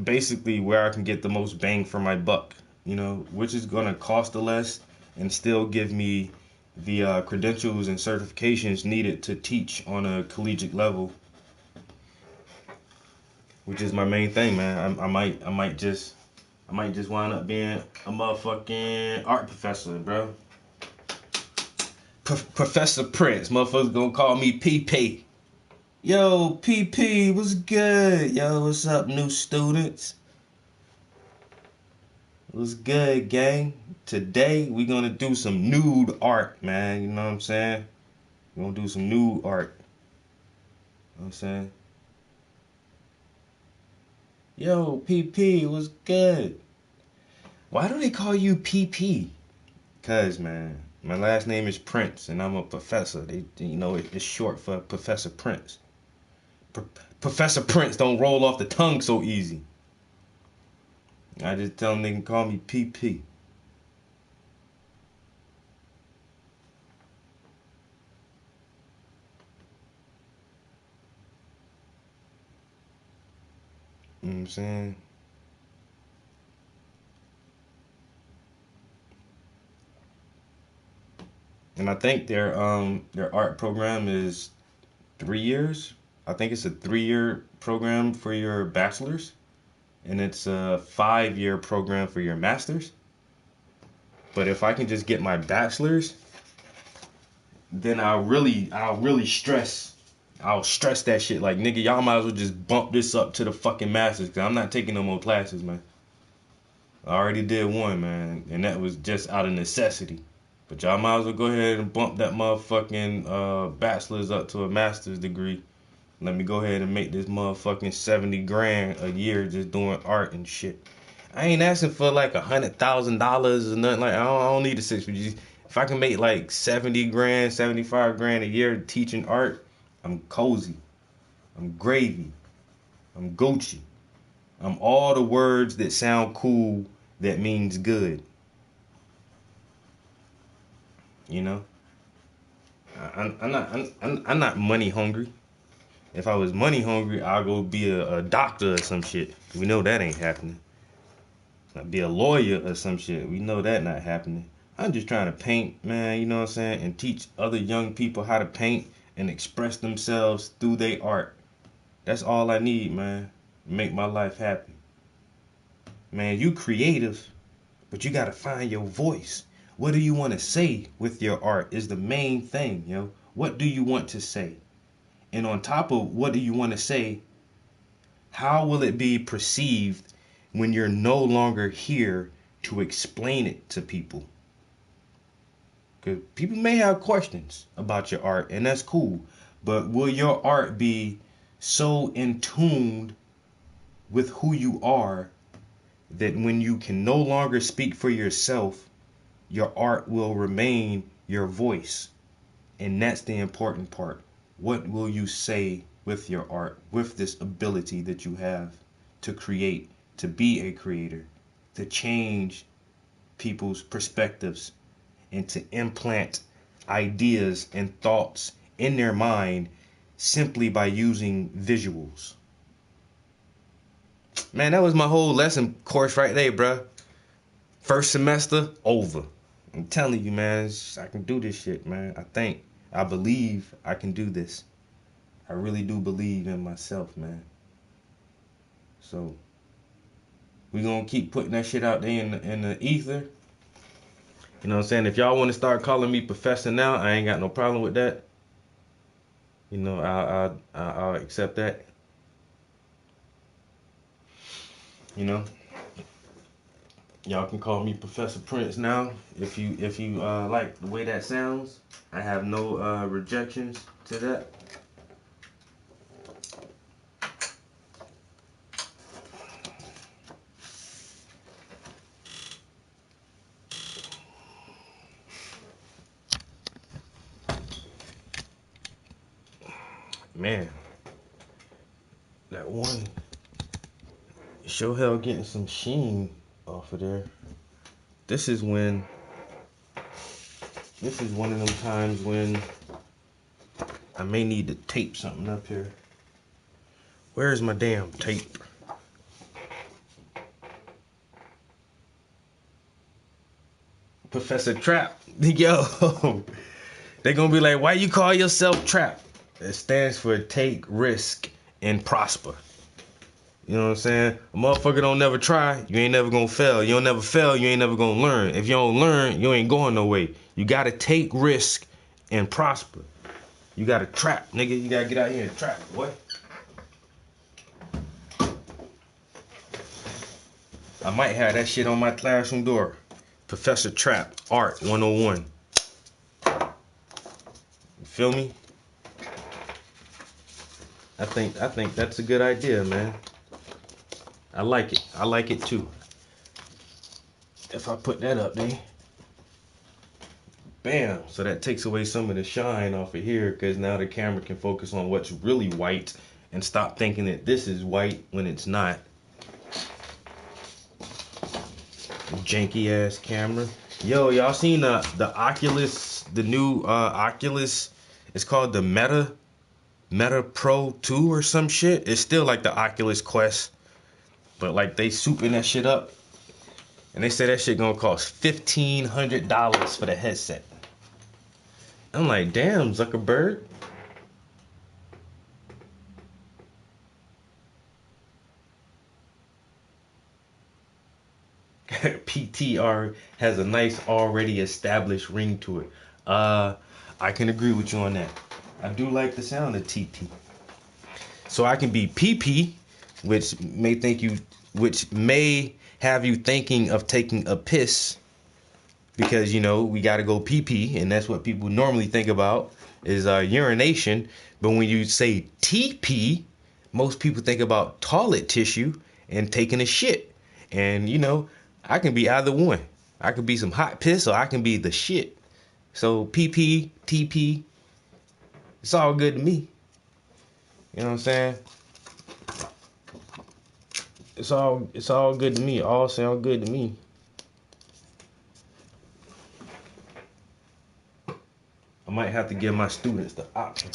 basically where I can get the most bang for my buck, which is gonna cost the less and still give me the credentials and certifications needed to teach on a collegiate level, which is my main thing, man. I might just wind up being a motherfucking art professor, bro. Professor Prince, motherfuckers gonna call me PP. Yo, PP, what's good? Yo, what's up, new students? What's good, gang? Today, we gonna do some nude art, man. You know what I'm saying? We're gonna do some nude art. You know what I'm saying? Yo, PP, what's good? Why do they call you PP? Cause, man, my last name is Prince, and I'm a professor. It's short for Professor Prince. Professor Prince don't roll off the tongue so easy. I just tell them they can call me PP. You know what I'm saying? And I think their art program is 3 years. I think it's a 3-year program for your bachelor's, and it's a 5-year program for your master's. But if I can just get my bachelor's, then I'll really stress. I'll stress that shit. Like, nigga, y'all might as well just bump this up to the fucking master's, because I'm not taking no more classes, man. I already did one, man, and that was just out of necessity. But y'all might as well go ahead and bump that motherfucking bachelor's up to a master's degree. Let me go ahead and make this motherfucking 70 grand a year just doing art and shit. I ain't asking for like $100,000 or nothing. Like, I don't need a six figures. If I can make like 70 grand, 75 grand a year teaching art, I'm cozy. I'm gravy. I'm Gucci. I'm all the words that sound cool that means good. You know? I'm not money hungry. If I was money hungry, I'll go be a doctor or some shit. We know that ain't happening. I'd be a lawyer or some shit. We know that not happening. I'm just trying to paint, man, you know what I'm saying? And teach other young people how to paint and express themselves through their art. That's all I need, man. make my life happy. Man, you creative, but you gotta find your voice. What do you want to say with your art is the main thing, yo. What do you want to say? And on top of what do you want to say, how will it be perceived when you're no longer here to explain it to people? Because people may have questions about your art, and that's cool. But will your art be so in tune with who you are that when you can no longer speak for yourself, your art will remain your voice? And that's the important part. What will you say with your art, with this ability that you have to create, to be a creator, to change people's perspectives, and to implant ideas and thoughts in their mind simply by using visuals? Man, that was my whole lesson course right there, bruh. First semester, over. I'm telling you, man, I can do this shit, man. I believe I can do this. I really do believe in myself, man. So, we gonna keep putting that shit out there in the ether. You know what I'm saying? If y'all want to start calling me professor now, I ain't got no problem with that. You know, I'll accept that. You know, y'all can call me Professor Prince now. If you like the way that sounds, I have no rejections to that. Man, that one sure hell getting some sheen off of there. This is one of them times when I may need to tape something up here. Where's my damn tape? Professor Trap. Yo, they gonna be like, why you call yourself Trap? It stands for take, risk, and prosper. You know what I'm saying? A motherfucker don't never try, you ain't never gonna fail. You don't never fail, you ain't never gonna learn. If you don't learn, you ain't going no way. You gotta take risk and prosper. You gotta trap, nigga. You gotta get out here and trap, boy. I might have that shit on my classroom door. Professor Trap, Art 101. You feel me? I think that's a good idea, man. I like it. I like it too. If I put that up there, bam. So that takes away some of the shine off of here, because now the camera can focus on what's really white and stop thinking that this is white when it's not. Janky ass camera. Yo, y'all seen the Oculus, the new Oculus? It's called the Meta Pro 2 or some shit. It's still like the Oculus Quest, but like they souping that shit up, and they say that shit gonna cost $1,500 for the headset. I'm like, damn, Zuckerberg. PTR has a nice already established ring to it. I can agree with you on that. I do like the sound of TT. So I can be PP, which may have you thinking of taking a piss, because you know we got to go PP, and that's what people normally think about is urination. But when you say TP, most people think about toilet tissue and taking a shit. And you know, I can be either one. I could be some hot piss, or I can be the shit. So PP, TP, it's all good to me. You know what I'm saying? It's all good to me. All sound good to me. I might have to give my students the option.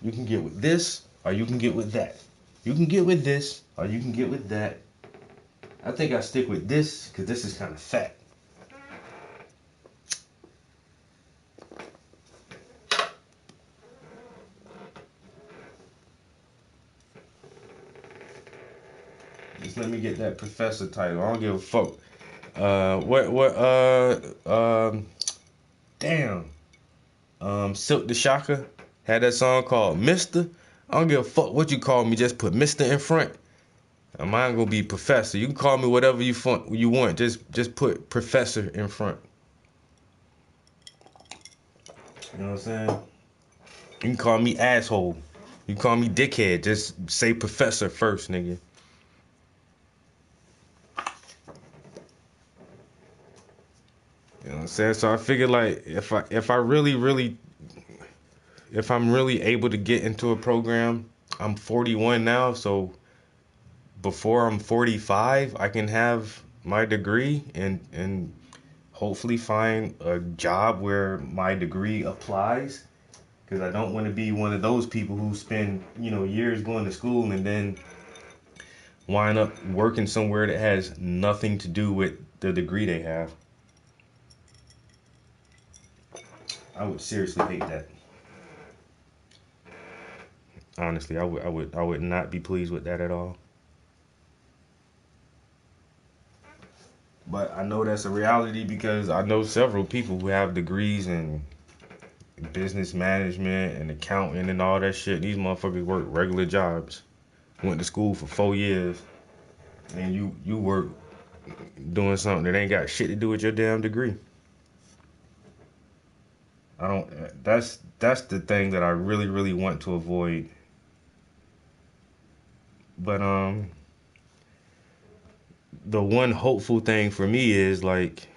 You can get with this, or you can get with that. You can get with this, or you can get with that. I think I stick with this because this is kind of fat. let me get that professor title. I don't give a fuck. Silk the Shocker had that song called Mister. I don't give a fuck what you call me, just put Mister in front. Mine gonna be Professor. You can call me whatever you want. Just put Professor in front. You know what I'm saying? You can call me asshole. You can call me dickhead. Just say Professor first, nigga. You know what I'm saying? So I figured like if I'm really able to get into a program, I'm 41 now, so before I'm 45, I can have my degree and hopefully find a job where my degree applies. Because I don't want to be one of those people who spend, years going to school and then wind up working somewhere that has nothing to do with the degree they have. I would seriously hate that. Honestly, I would not be pleased with that at all. But I know that's a reality because I know several people who have degrees in business management and accounting and all that shit. These motherfuckers work regular jobs. Went to school for 4 years, and you work doing something that ain't got shit to do with your damn degree. That's the thing that I really want to avoid. But the one hopeful thing for me is like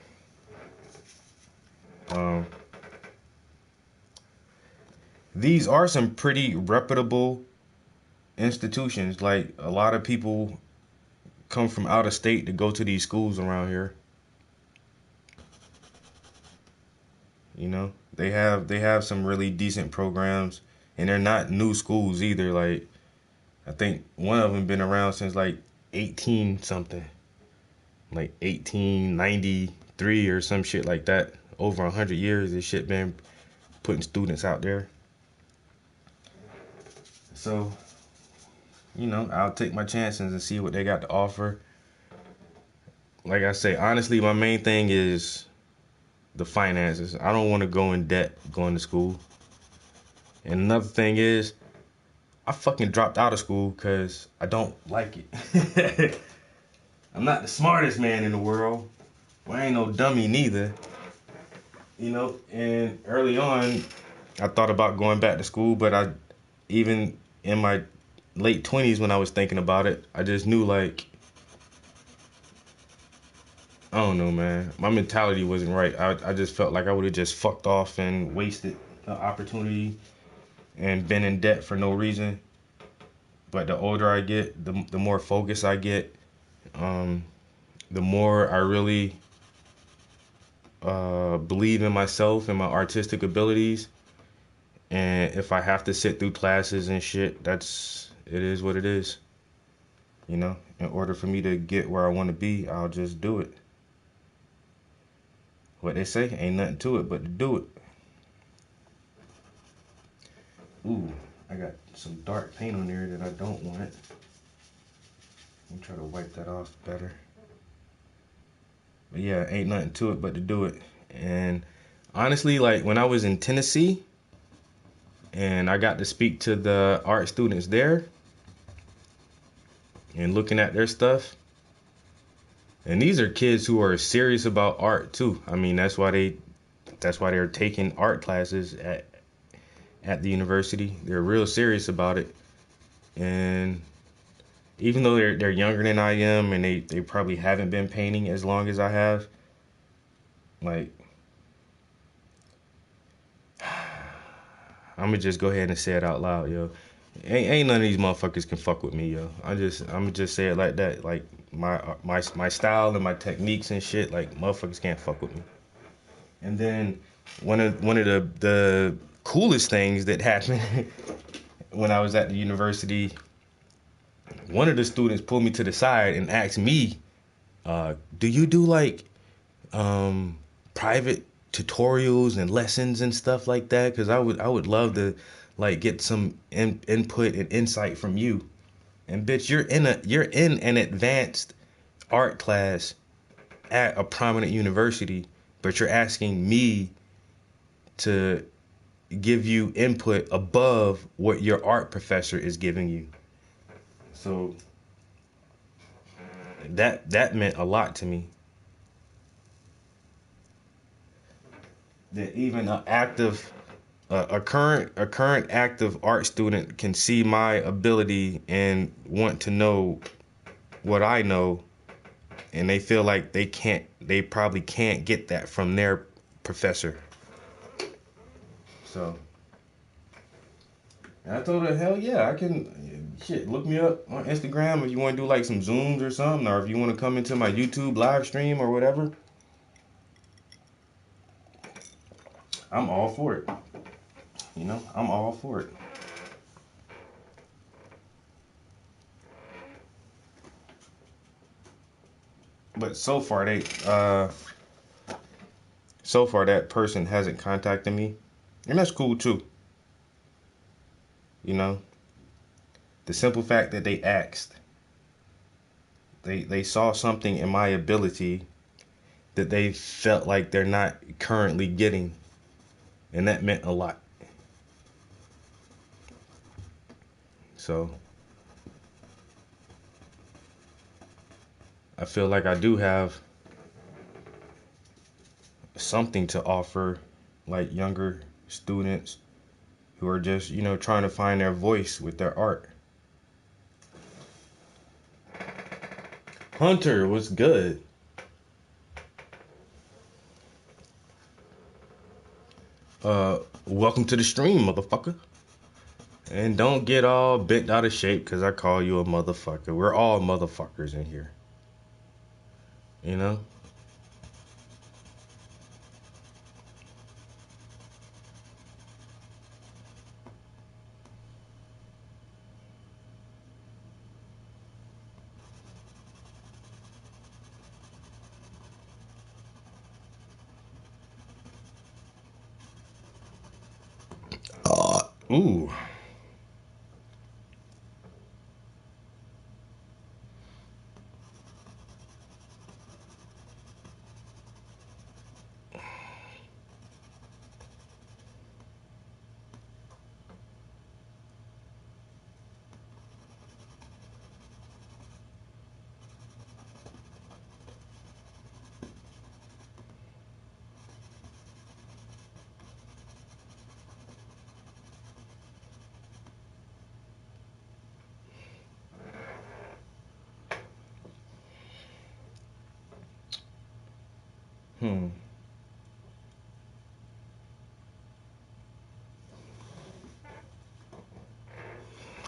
these are some pretty reputable institutions. Like a lot of people come from out of state to go to these schools around here. They have some really decent programs, and they're not new schools either. Like I think one of them been around since like 18 something, like 1893 or some shit like that. Over 100 years, this shit been putting students out there. So, I'll take my chances and see what they got to offer. Like I say, honestly, my main thing is the finances. I don't want to go in debt going to school. And another thing is, I fucking dropped out of school because I don't like it. I'm not the smartest man in the world. Well, I ain't no dummy neither. And early on, I thought about going back to school, but even in my late 20s when I was thinking about it, I just knew like, I don't know, man. My mentality wasn't right. I just felt like I would have just fucked off and wasted the opportunity and been in debt for no reason. But the older I get, the more focused I get, the more I really believe in myself and my artistic abilities. And if I have to sit through classes and shit, it is what it is. In order for me to get where I want to be, I'll just do it. What they say, ain't nothing to it but to do it. Ooh, I got some dark paint on there that I don't want. Let me try to wipe that off better. But yeah, ain't nothing to it but to do it. And honestly, like when I was in Tennessee and I got to speak to the art students there and looking at their stuff, and these are kids who are serious about art too. I mean, that's why they're taking art classes at the university. They're real serious about it. And even though they're younger than I am and they probably haven't been painting as long as I have, like, I'm gonna just go ahead and say it out loud, yo. Ain't none of these motherfuckers can fuck with me, yo. I'm gonna just say it like that. Like my style and my techniques and shit, like motherfuckers can't fuck with me. And then one of the coolest things that happened when I was at the university, one of the students pulled me to the side and asked me, do you do like private tutorials and lessons and stuff like that? Because I would love to like get some input and insight from you. And bitch, you're in an advanced art class at a prominent university, but you're asking me to give you input above what your art professor is giving you. So that meant a lot to me. That even a current active art student can see my ability and want to know what I know, and they feel like they probably can't get that from their professor. So and I told her, hell yeah, I can. Shit, look me up on Instagram if you want to do like some Zooms or something, or if you want to come into my YouTube live stream or whatever. I'm all for it. You know, I'm all for it. But so far that person hasn't contacted me, and that's cool too. You know, the simple fact that they asked, they saw something in my ability that they felt like they're not currently getting, and that meant a lot. So I feel like I do have something to offer, like younger students who are just, you know, trying to find their voice with their art. Hunter was good. Welcome to the stream, motherfucker. And don't get all bent out of shape because I call you a motherfucker. We're all motherfuckers in here. You know? Ooh.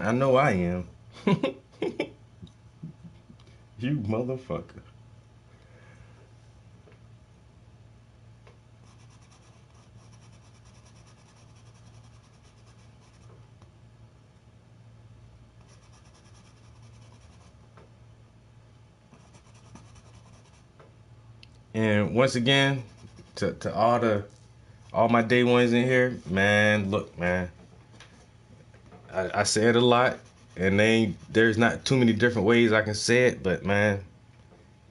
I know I am. You motherfucker. And once again, to all my day ones in here, man, look, man. I say it a lot, and there's not too many different ways I can say it, but man,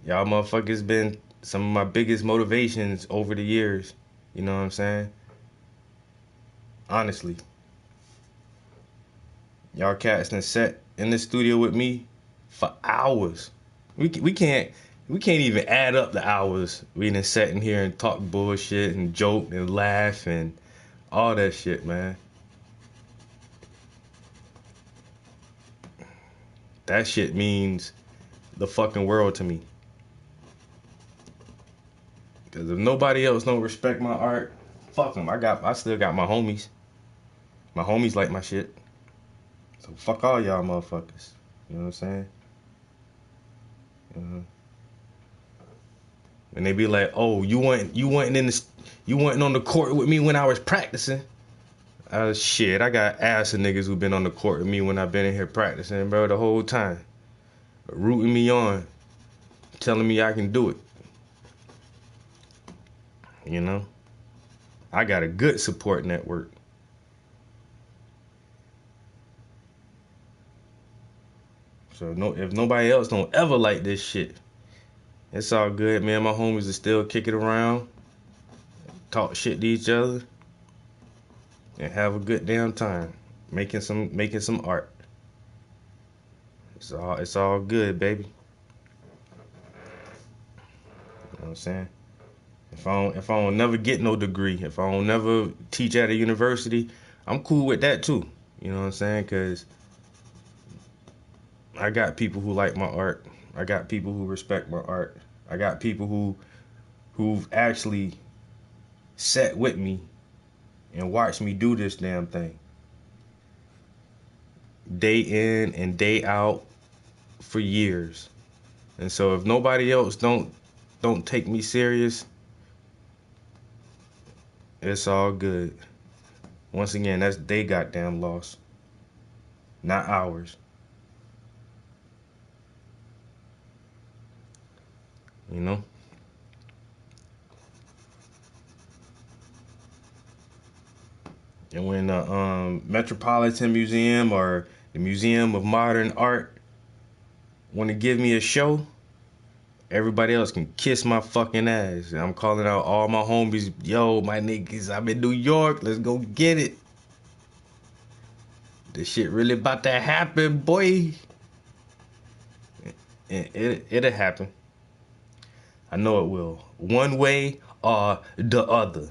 y'all motherfuckers been some of my biggest motivations over the years. You know what I'm saying? Honestly. Y'all cats done sat in the studio with me for hours. We can't even add up the hours we done sat in here and talk bullshit and joke and laugh and all that shit, man. That shit means the fucking world to me. Cause if nobody else don't respect my art, fuck them. I still got my homies. My homies like my shit. So fuck all y'all motherfuckers. You know what I'm saying? And they be like, "Oh, you wasn't on the court with me when I was practicing." Shit, I got ass of niggas who been on the court with me when I've been in here practicing, bro, the whole time. Rooting me on, telling me I can do it. You know? I got a good support network. So if nobody else don't ever like this shit, it's all good. Me and my homies are still kicking around, talk shit to each other, and have a good damn time making some art. It's all good, baby. You know what I'm saying? If I don't never get no degree, if I don't never teach at a university, I'm cool with that too. You know what I'm saying? Cause I got people who like my art. I got people who respect my art. I got people who've actually sat with me and watched me do this damn thing. Day in and day out for years. And so if nobody else don't take me serious, it's all good. Once again, that's they goddamn loss, not ours. You know? And when the Metropolitan Museum or the Museum of Modern Art want to give me a show, everybody else can kiss my fucking ass. I'm calling out all my homies. Yo, my niggas, I'm in New York. Let's go get it. This shit really about to happen, boy. It'll happen. I know it will. One way or the other.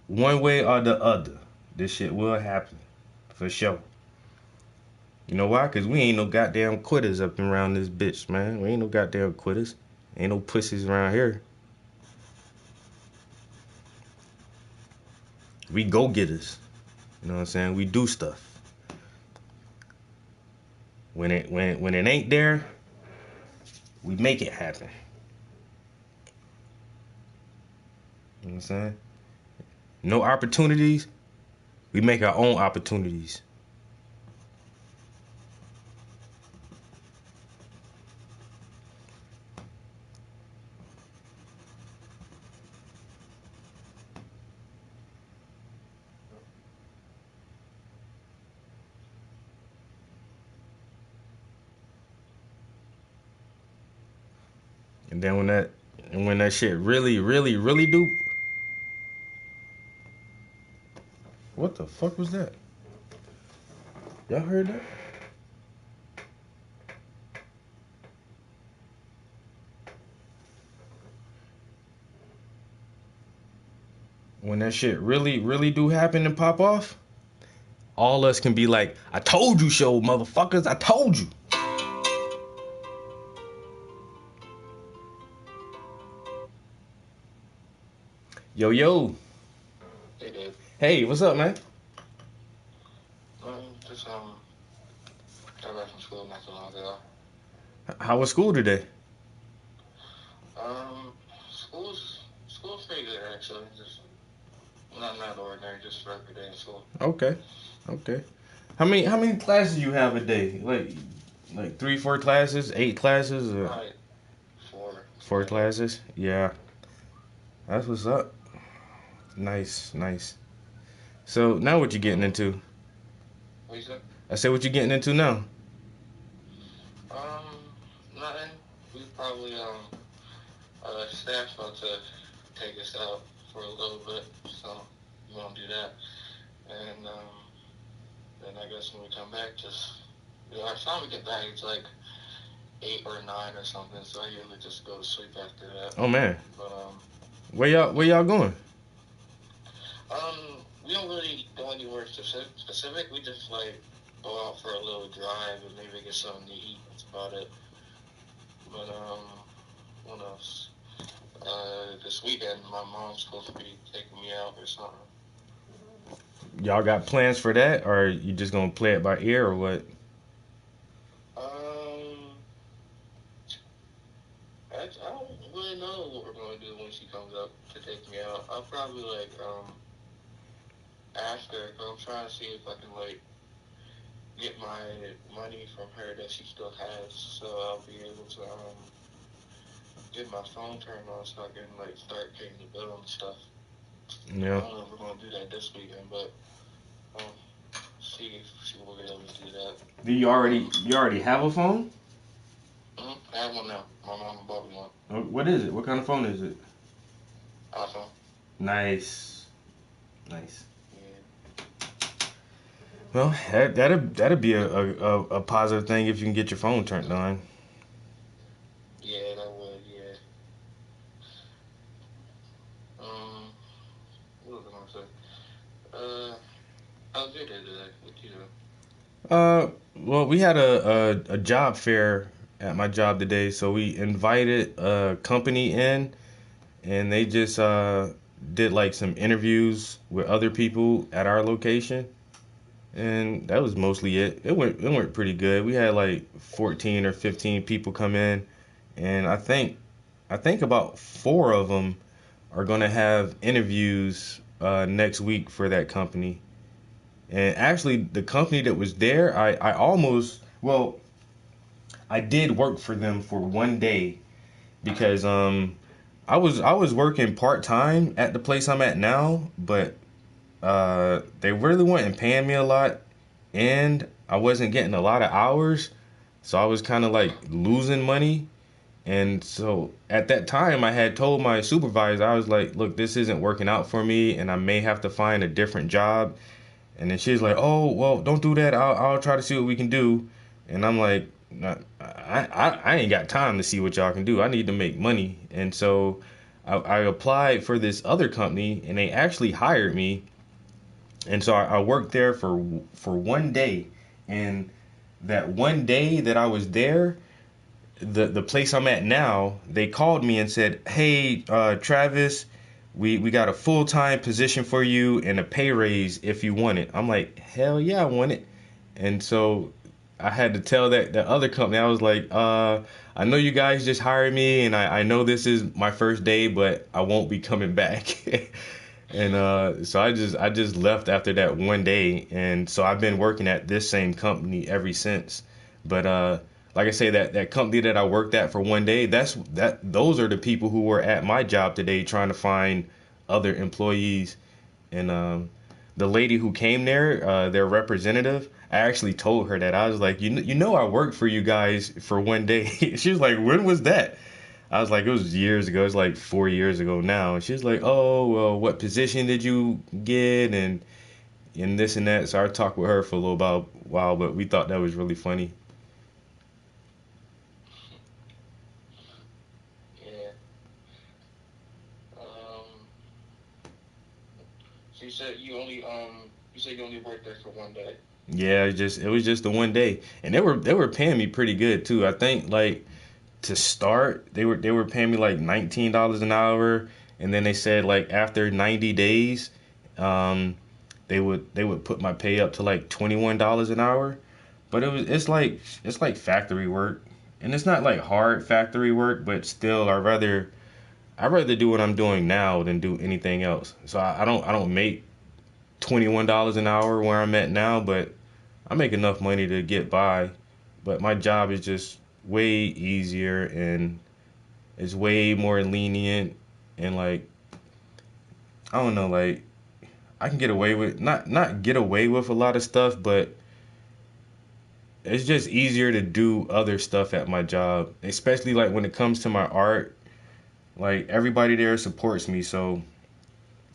One way or the other. This shit will happen. For sure. You know why? Because we ain't no goddamn quitters up and around this bitch, man. We ain't no goddamn quitters. Ain't no pussies around here. We go getters. You know what I'm saying? We do stuff. When it ain't there, we make it happen. You know what I'm saying? No opportunities, we make our own opportunities. And then when that shit really do. What the fuck was that? Y'all heard that? When that shit really do happen and pop off, all us can be like, I told you so, motherfuckers, I told you. Yo. Hey, Dave. Hey, what's up, man? Just got back from school not too long ago. How was school today? School's pretty good actually. Just not ordinary, just regular day in school. Okay. How many classes you have a day? Like 3-4 classes, 8 classes, or Like 4 classes? Yeah. That's what's up. Nice. So now what you getting into? What you said? I said what you getting into now? Nothing. We probably staff's about to take us out for a little bit, so we won't do that. And then I guess when we come back, by the time we get back, it's like 8 or 9 or something. So I usually just go to sleep after that. Oh man. But where y'all going? we don't really go anywhere specific. We just like go out for a little drive and maybe get something to eat. That's about it. But what else? This weekend, my mom's supposed to be taking me out or something. Y'all got plans for that, or you just gonna play it by ear, or what? I don't really know what we're gonna do when she comes up to take me out. I'll probably ask her, 'cause I'm trying to see if I can get my money from her that she still has, so I'll be able to get my phone turned on so I can start paying the bill and stuff. Yeah. I don't know if we're gonna do that this weekend, but see if she will be able to do that. Do you already have a phone? I have one now. My mom bought me one. What is it? What kind of phone is it? iPhone. Nice. Yeah. Well, that'd be a positive thing if you can get your phone turned on. Yeah, that would. Yeah. What was I gonna say? How's your day today? What you doing? Well, we had a job fair at my job today, so we invited a company in, and they just did like some interviews with other people at our location, and that was mostly it. It went pretty good. We had like 14 or 15 people come in, and I think about 4 of them are gonna have interviews next week for that company. And actually, the company that was there, I almost, well, I did work for them for one day because I was working part time at the place I'm at now, but they really weren't paying me a lot, and I wasn't getting a lot of hours, so I was kind of like losing money. And so at that time, I had told my supervisor, I was like, look, this isn't working out for me, and I may have to find a different job. And then she's like, "Oh, well, don't do that. I'll try to see what we can do." And I'm like, "Nah, I ain't got time to see what y'all can do. I need to make money." And so I applied for this other company, and they actually hired me. And so I worked there for one day. And that one day that I was there, the place I'm at now, they called me and said, "Hey, Travis, we got a full-time position for you and a pay raise if you want it." I'm like, hell yeah, I want it. And so I had to tell that other company, I was like, I know you guys just hired me, and I know this is my first day, but I won't be coming back. And so I just left after that one day, and so I've been working at this same company ever since. But like I say, that company that I worked at for one day, those are the people who were at my job today trying to find other employees. And the lady who came there, their representative, I actually told her that. I was like, you know, I worked for you guys for one day. She was like, when was that? I was like, it was years ago. It's like 4 years ago now. And she was like, oh, well, what position did you get? And this and that. So I talked with her for a little while, but we thought that was really funny. Yeah. So you said you only worked there for one day. Yeah, it was just the one day, and they were paying me pretty good too. I think like to start, they were paying me like $19 an hour, and then they said like after 90 days, they would put my pay up to like $21 an hour. But it's like factory work, and it's not like hard factory work, but still I'd rather do what I'm doing now than do anything else. So I don't make $21 an hour where I'm at now, but I make enough money to get by. But my job is just way easier, and it's way more lenient, and like I don't know, like I can get away with not get away with a lot of stuff, but it's just easier to do other stuff at my job, especially like when it comes to my art. Like everybody there supports me, so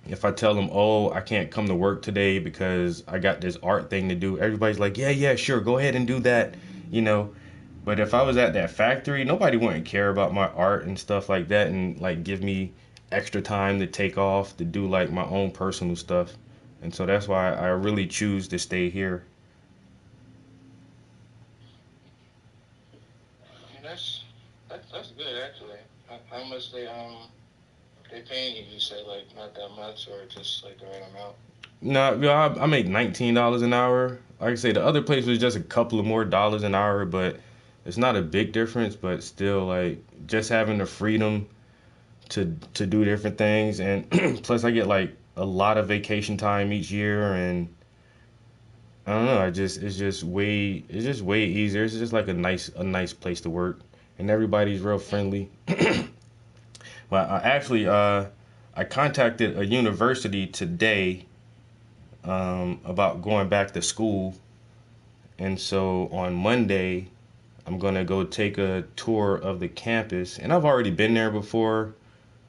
if I tell them, oh, I can't come to work today because I got this art thing to do, everybody's like, yeah, sure, go ahead and do that, you know. But if I was at that factory, nobody wouldn't care about my art and stuff like that, and like give me extra time to take off to do like my own personal stuff. And so that's why I really choose to stay here. And that's good actually. How much they paying you? You say like not that much, or just like the right amount? No, I make $19 an hour. Like I say, the other place was just a couple of more dollars an hour, but it's not a big difference. But still, like just having the freedom to do different things, and plus I get like a lot of vacation time each year, and I don't know. It's just way easier. It's just like a nice place to work, and everybody's real friendly. Well, I contacted a university today about going back to school. And so on Monday, I'm going to go take a tour of the campus. And I've already been there before,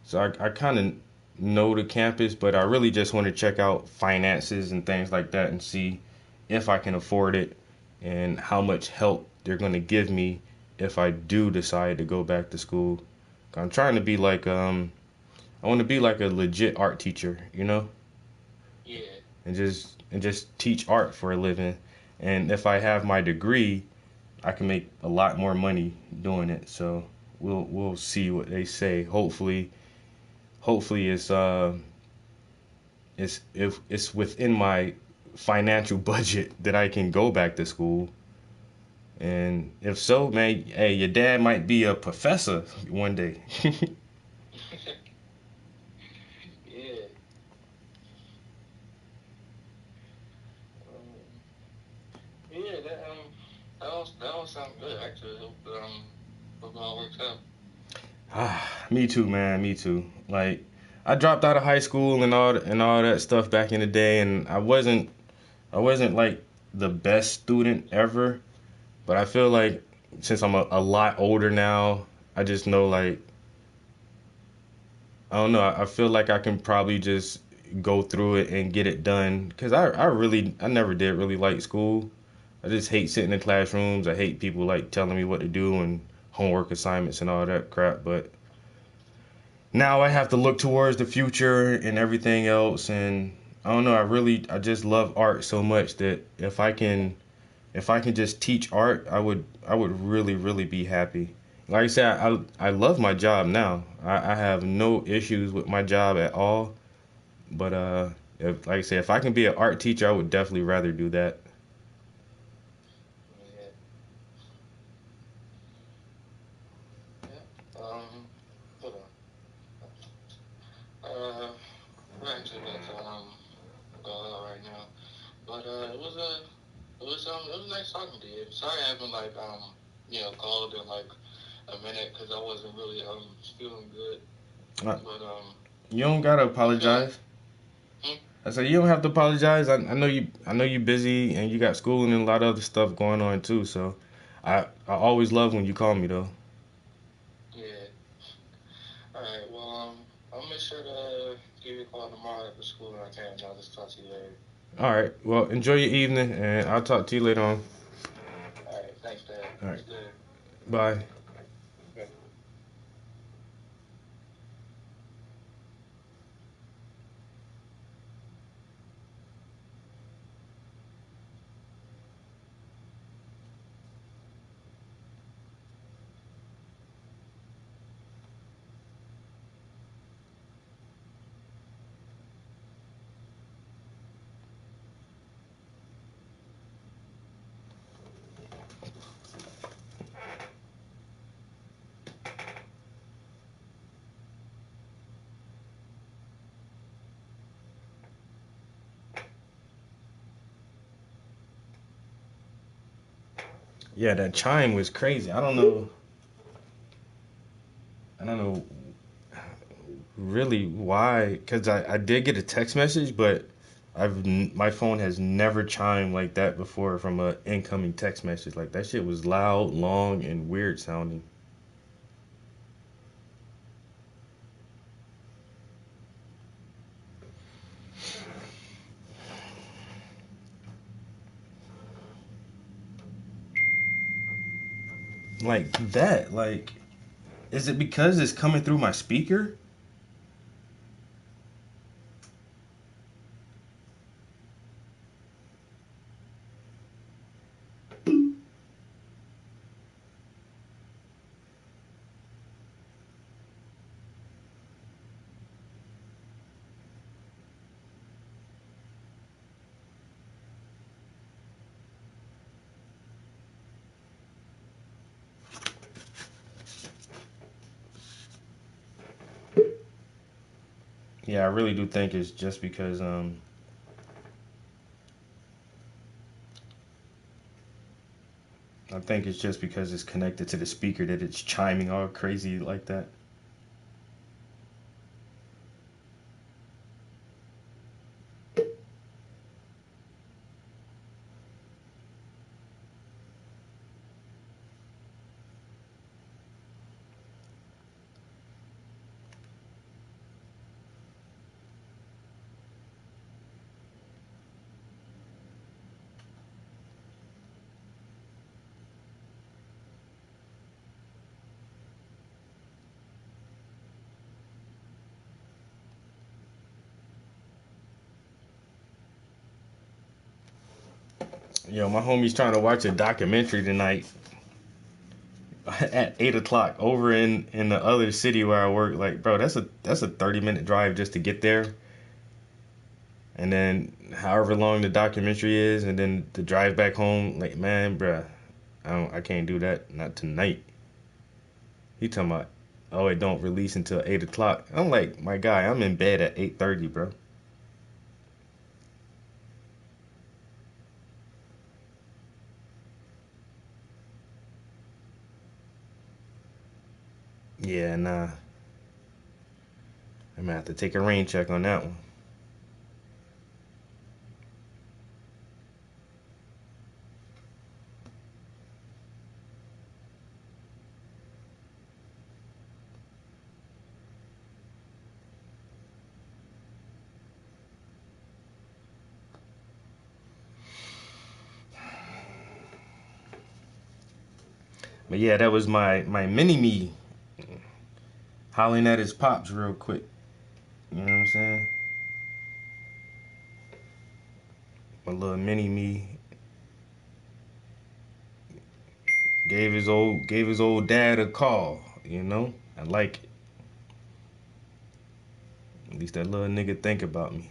so I kind of know the campus, but I really just want to check out finances and things like that and see if I can afford it and how much help they're going to give me if I do decide to go back to school. I'm trying to be like, I want to be like a legit art teacher, you know? Yeah. And just teach art for a living. And if I have my degree, I can make a lot more money doing it. So we'll see what they say. Hopefully it's if it's within my financial budget that I can go back to school. And if so, man, hey, your dad might be a professor one day. Yeah. Yeah, that all sounds good actually. Hope it all works out. Me too, man. Me too. Like, I dropped out of high school and all that stuff back in the day, and I wasn't like the best student ever, but I feel like since I'm a lot older now, I just know like I don't know. I feel like I can probably just go through it and get it done because I never did really like school. I just hate sitting in classrooms. I hate people like telling me what to do and homework assignments and all that crap. But now I have to look towards the future and everything else. And I don't know. I just love art so much that if I can just teach art, I would really really be happy. Like I said, I love my job now. I have no issues with my job at all. But if, like I said, if I can be an art teacher, I would definitely rather do that. Yeah. Yeah. Hold on. We're actually about to go out right now. But it was nice talking to you. Sorry I haven't like called in like a minute because I wasn't really feeling good. Uh, But You don't gotta I feel like apologize. I said you don't have to apologize. I know you busy and you got school and a lot of other stuff going on too. So I always love when you call me though. yeah. All right. Well, I'll make sure to give you a call tomorrow after school when I can. I'll just talk to you later. All right. Well, enjoy your evening and I'll talk to you later on. All right. Thanks, Dad. All It's right. good. Bye. Okay. Yeah, that chime was crazy. I don't know really why, because I did get a text message, but my phone has never chimed like that before from a incoming text message. Like that shit was loud, long, and weird sounding. Like that. Like, is it because it's coming through my speaker? Yeah, I really do think it's just because I think it's just because it's connected to the speaker that it's chiming all crazy like that. Yo, my homie's trying to watch a documentary tonight at 8 o'clock over in the other city where I work. Like, bro, that's a 30-minute drive just to get there, and then however long the documentary is, and then the drive back home. Like, man, bruh, I can't do that. Not tonight. He talking about, oh, it don't release until 8 o'clock. I'm like, my guy, I'm in bed at 8:30, bro. Yeah, nah. I'm gonna have to take a rain check on that one. But yeah, that was my mini me hollering at his pops real quick. You know what I'm saying? My little mini me gave his old dad a call. You know, I like it. At least that little nigga think about me.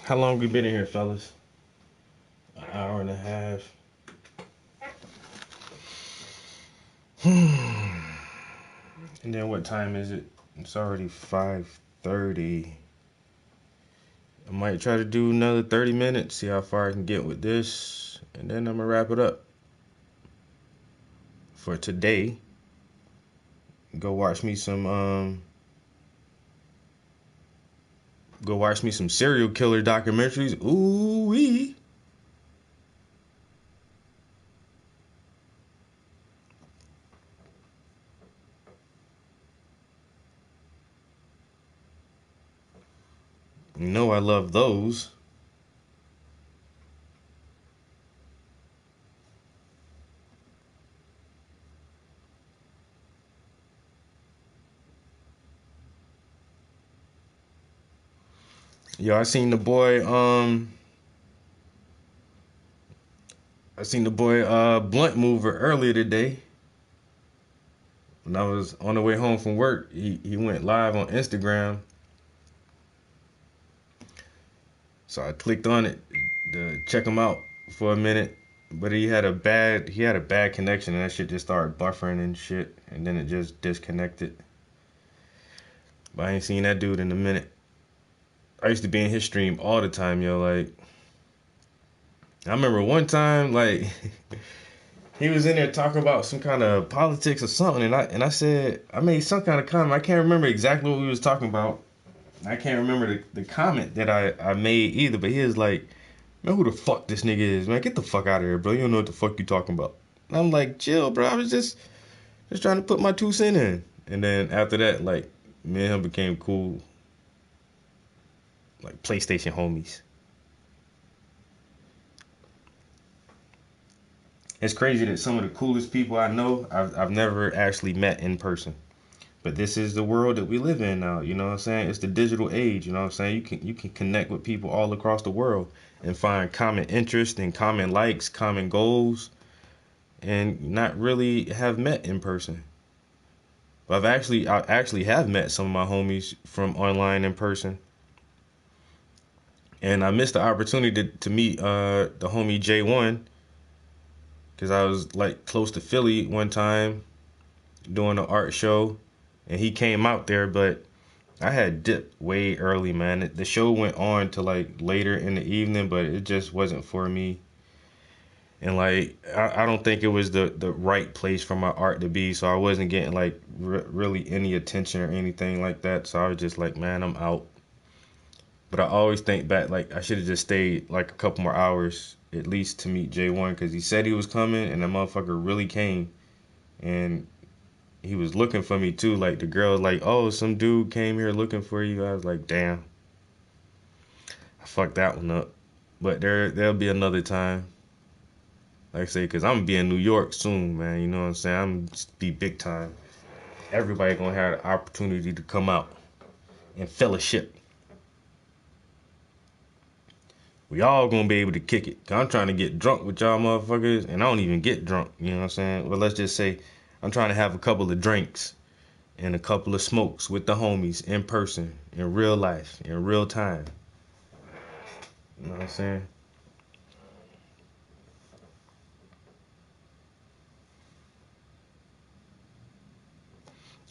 How long we been in here, fellas? An hour and a half. And then what time is it? It's already 5:30. I might try to do another 30 minutes, see how far I can get with this, and then I'm gonna wrap it up for today. Go watch me some serial killer documentaries. Ooh wee. You know I love those. Yo, I seen the boy Blunt Mover earlier today. When I was on the way home from work, he went live on Instagram. So I clicked on it to check him out for a minute. But he had a bad connection, and that shit just started buffering and shit, and then it just disconnected. But I ain't seen that dude in a minute. I used to be in his stream all the time, yo. Like, I remember one time, like, he was in there talking about some kind of politics or something, and I said, I made some kind of comment. I can't remember exactly what we was talking about. I can't remember the comment that I made either, but he was like, man, who the fuck this nigga is, man? Get the fuck out of here, bro. You don't know what the fuck you talking about. And I'm like, chill, bro. I was just trying to put my 2 cents in. And then after that, like, me and him became cool, like PlayStation homies. It's crazy that some of the coolest people I know, I've never actually met in person. But this is the world that we live in now, you know what I'm saying? It's the digital age, you know what I'm saying? You can connect with people all across the world and find common interests and common likes, common goals, and not really have met in person. But I actually have met some of my homies from online in person. And I missed the opportunity to meet the homie J1, because I was like close to Philly one time doing an art show, and he came out there, but I had dipped way early, man. The show went on to like later in the evening, but it just wasn't for me. And like, I don't think it was the right place for my art to be, so I wasn't getting like really any attention or anything like that. So I was just like, man, I'm out. But I always think back, like, I should have just stayed like a couple more hours at least to meet J1, because he said he was coming, and the motherfucker really came. And he was looking for me too. Like, the girl was like, oh, some dude came here looking for you. I was like, damn. I fucked that one up. But there'll be another time. Like I say, because I'm going to be in New York soon, man. You know what I'm saying? I'm going to be big time. Everybody going to have the opportunity to come out and fellowship. We all gonna be able to kick it. 'Cause I'm trying to get drunk with y'all motherfuckers, and I don't even get drunk, you know what I'm saying? Well, let's just say I'm trying to have a couple of drinks and a couple of smokes with the homies in person, in real life, in real time. You know what I'm saying?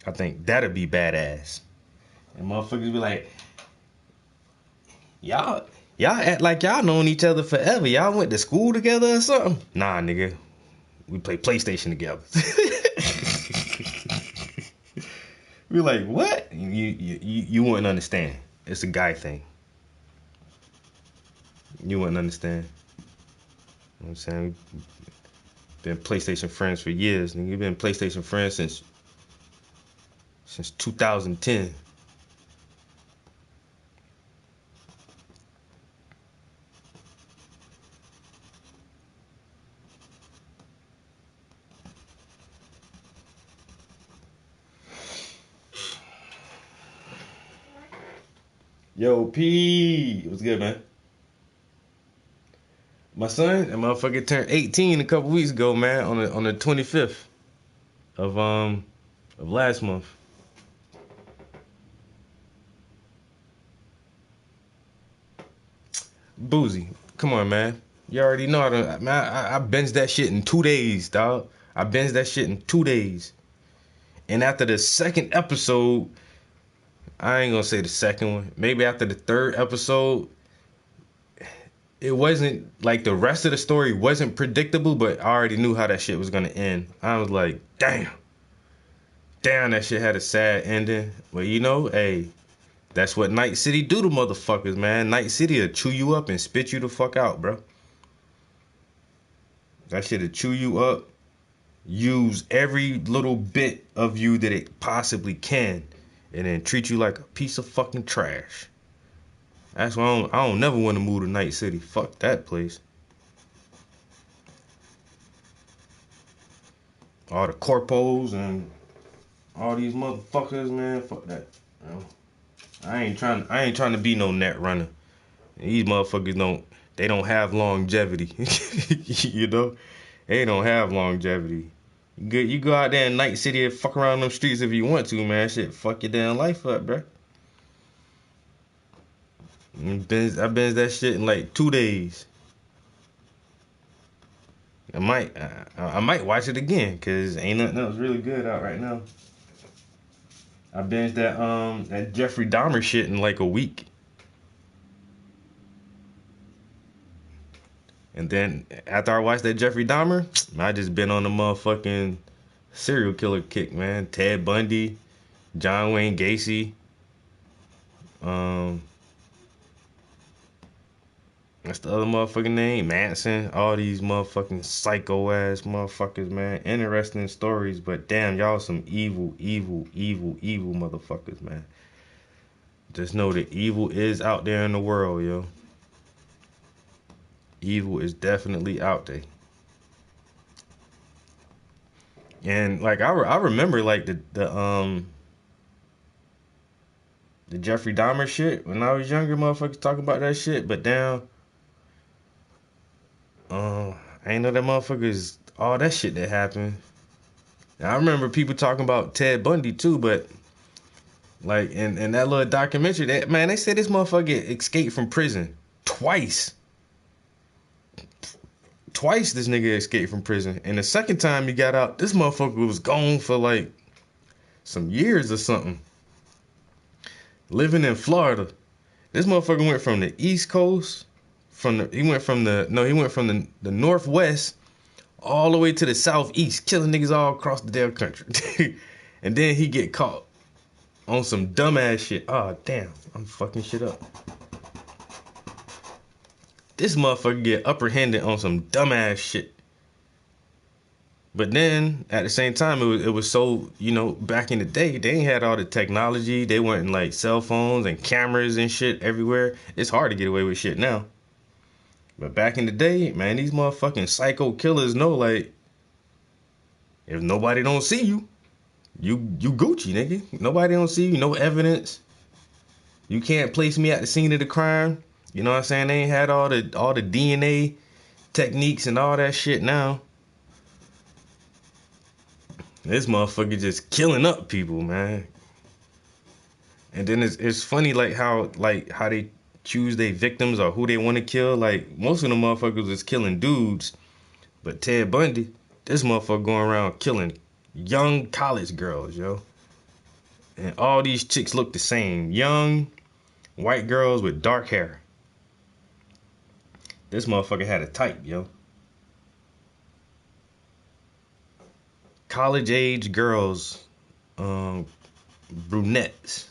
I think that'd be badass. And motherfuckers be like, Y'all act like y'all known each other forever. Y'all went to school together or something? Nah, nigga. We play PlayStation together. We like, what? You wouldn't understand. It's a guy thing. You wouldn't understand. You know what I'm saying? We've been PlayStation friends for years. Nigga, we've been PlayStation friends since 2010. Yo, P, what's good, man? My son, that motherfucker turned 18 a couple weeks ago, man, on the 25th of last month. Boozy, come on, man. You already know I binged that shit in 2 days, dog. I binged that shit in 2 days. And after the second episode, I ain't gonna say the second one, maybe after the third episode, it wasn't like the rest of the story wasn't predictable, but I already knew how that shit was gonna end. I was like, damn, that shit had a sad ending. Well, you know, hey, that's what Night City do to motherfuckers, man. Night City will chew you up and spit you the fuck out, bro. That shit'll chew you up, use every little bit of you that it possibly can, and then treat you like a piece of fucking trash. That's why I don't never want to move to Night City. Fuck that place. All the corpos and all these motherfuckers, man. Fuck that. You know? I ain't trying to be no net runner. These motherfuckers don't have longevity. You know? They don't have longevity. You go out there in Night City and fuck around them streets if you want to, man. Shit, fuck your damn life up, bruh. I binged that shit in like 2 days. I might watch it again because ain't nothing else really good out right now. I binged that Jeffrey Dahmer shit in like a week. And then after I watched that Jeffrey Dahmer, I just been on the motherfucking serial killer kick, man. Ted Bundy, John Wayne Gacy, that's the other motherfucking name, Manson. All these motherfucking psycho ass motherfuckers, man. Interesting stories, but damn, y'all some evil motherfuckers, man. Just know that evil is out there in the world, yo. Evil is definitely out there. And like I remember like the Jeffrey Dahmer shit when I was younger, motherfuckers talking about that shit, but damn, I ain't know that motherfuckers all that shit that happened. And I remember people talking about Ted Bundy too, but like in that little documentary, that man, they said this motherfucker escaped from prison twice. Twice this nigga escaped from prison, and the second time he got out, this motherfucker was gone for like some years or something. Living in Florida, this motherfucker went from the East Coast, he went from the Northwest all the way to the Southeast, killing niggas all across the damn country. And then he get caught on some dumbass shit. Oh damn, I'm fucking shit up. This motherfucker get apprehended on some dumbass shit. But then, at the same time, it was so, back in the day, they ain't had all the technology. They weren't like cell phones and cameras and shit everywhere. It's hard to get away with shit now. But back in the day, man, these motherfucking psycho killers know, like, if nobody don't see you, you Gucci, nigga. Nobody don't see you, no evidence. You can't place me at the scene of the crime. You know what I'm saying? They ain't had all the DNA techniques and all that shit now. This motherfucker just killing up people, man. And then it's funny like how they choose their victims or who they want to kill. Like most of the motherfuckers is killing dudes, but Ted Bundy, this motherfucker going around killing young college girls, yo. And all these chicks look the same, young white girls with dark hair. This motherfucker had a type, yo. College age girls, brunettes.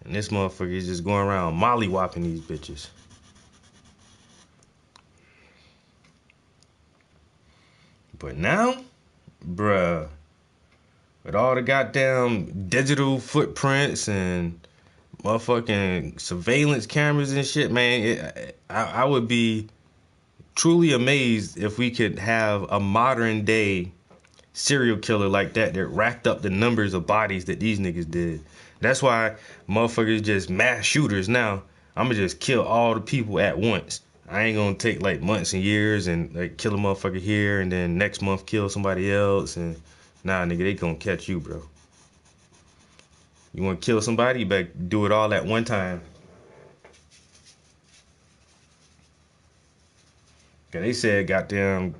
And this motherfucker is just going around molly-whopping these bitches. But now, bruh, with all the goddamn digital footprints and motherfucking surveillance cameras and shit, man, I would be truly amazed if we could have a modern day serial killer like that racked up the numbers of bodies that these niggas did. That's why motherfuckers just mass shooters now. I'ma just kill all the people at once. I ain't gonna take like months and years and like kill a motherfucker here and then next month kill somebody else. And nah, nigga, they gonna catch you, bro. You wanna kill somebody, you better do it all at one time. Cause they said goddamn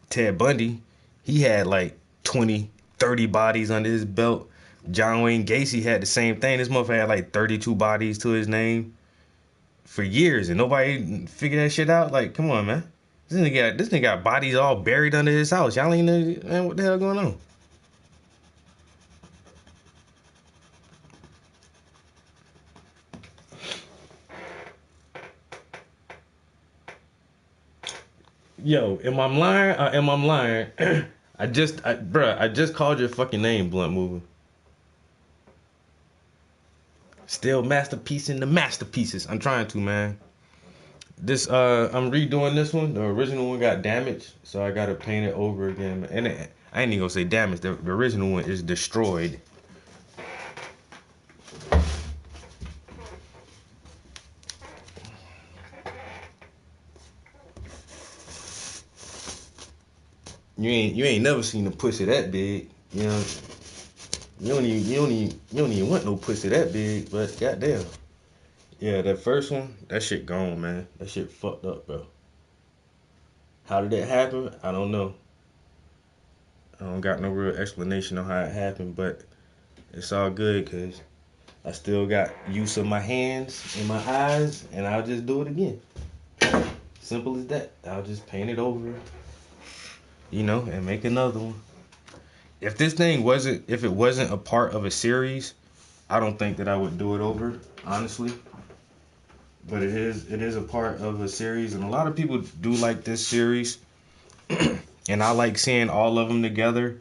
Ted Bundy, he had like 20, 30 bodies under his belt. John Wayne Gacy had the same thing. This motherfucker had like 32 bodies to his name for years, and nobody figured that shit out. Like, come on, man. This nigga got bodies all buried under his house. Y'all ain't know, man, what the hell going on? Yo, am I lying? I just called your fucking name, Blunt Mover. Still masterpiece in the masterpieces. I'm trying to, man. This I'm redoing this one. The original one got damaged, so I gotta paint it over again. And I ain't even gonna say damaged. The original one is destroyed. You ain't never seen a pussy that big, you know. You don't even want no pussy that big, but goddamn. Yeah, that first one, that shit gone, man. That shit fucked up, bro. How did it happen? I don't know. I don't got no real explanation on how it happened, but it's all good because I still got use of my hands and my eyes, and I'll just do it again. Simple as that. I'll just paint it over, and make another one. If it wasn't a part of a series, I don't think that I would do it over, honestly. But it is a part of a series, and a lot of people do like this series, and I like seeing all of them together.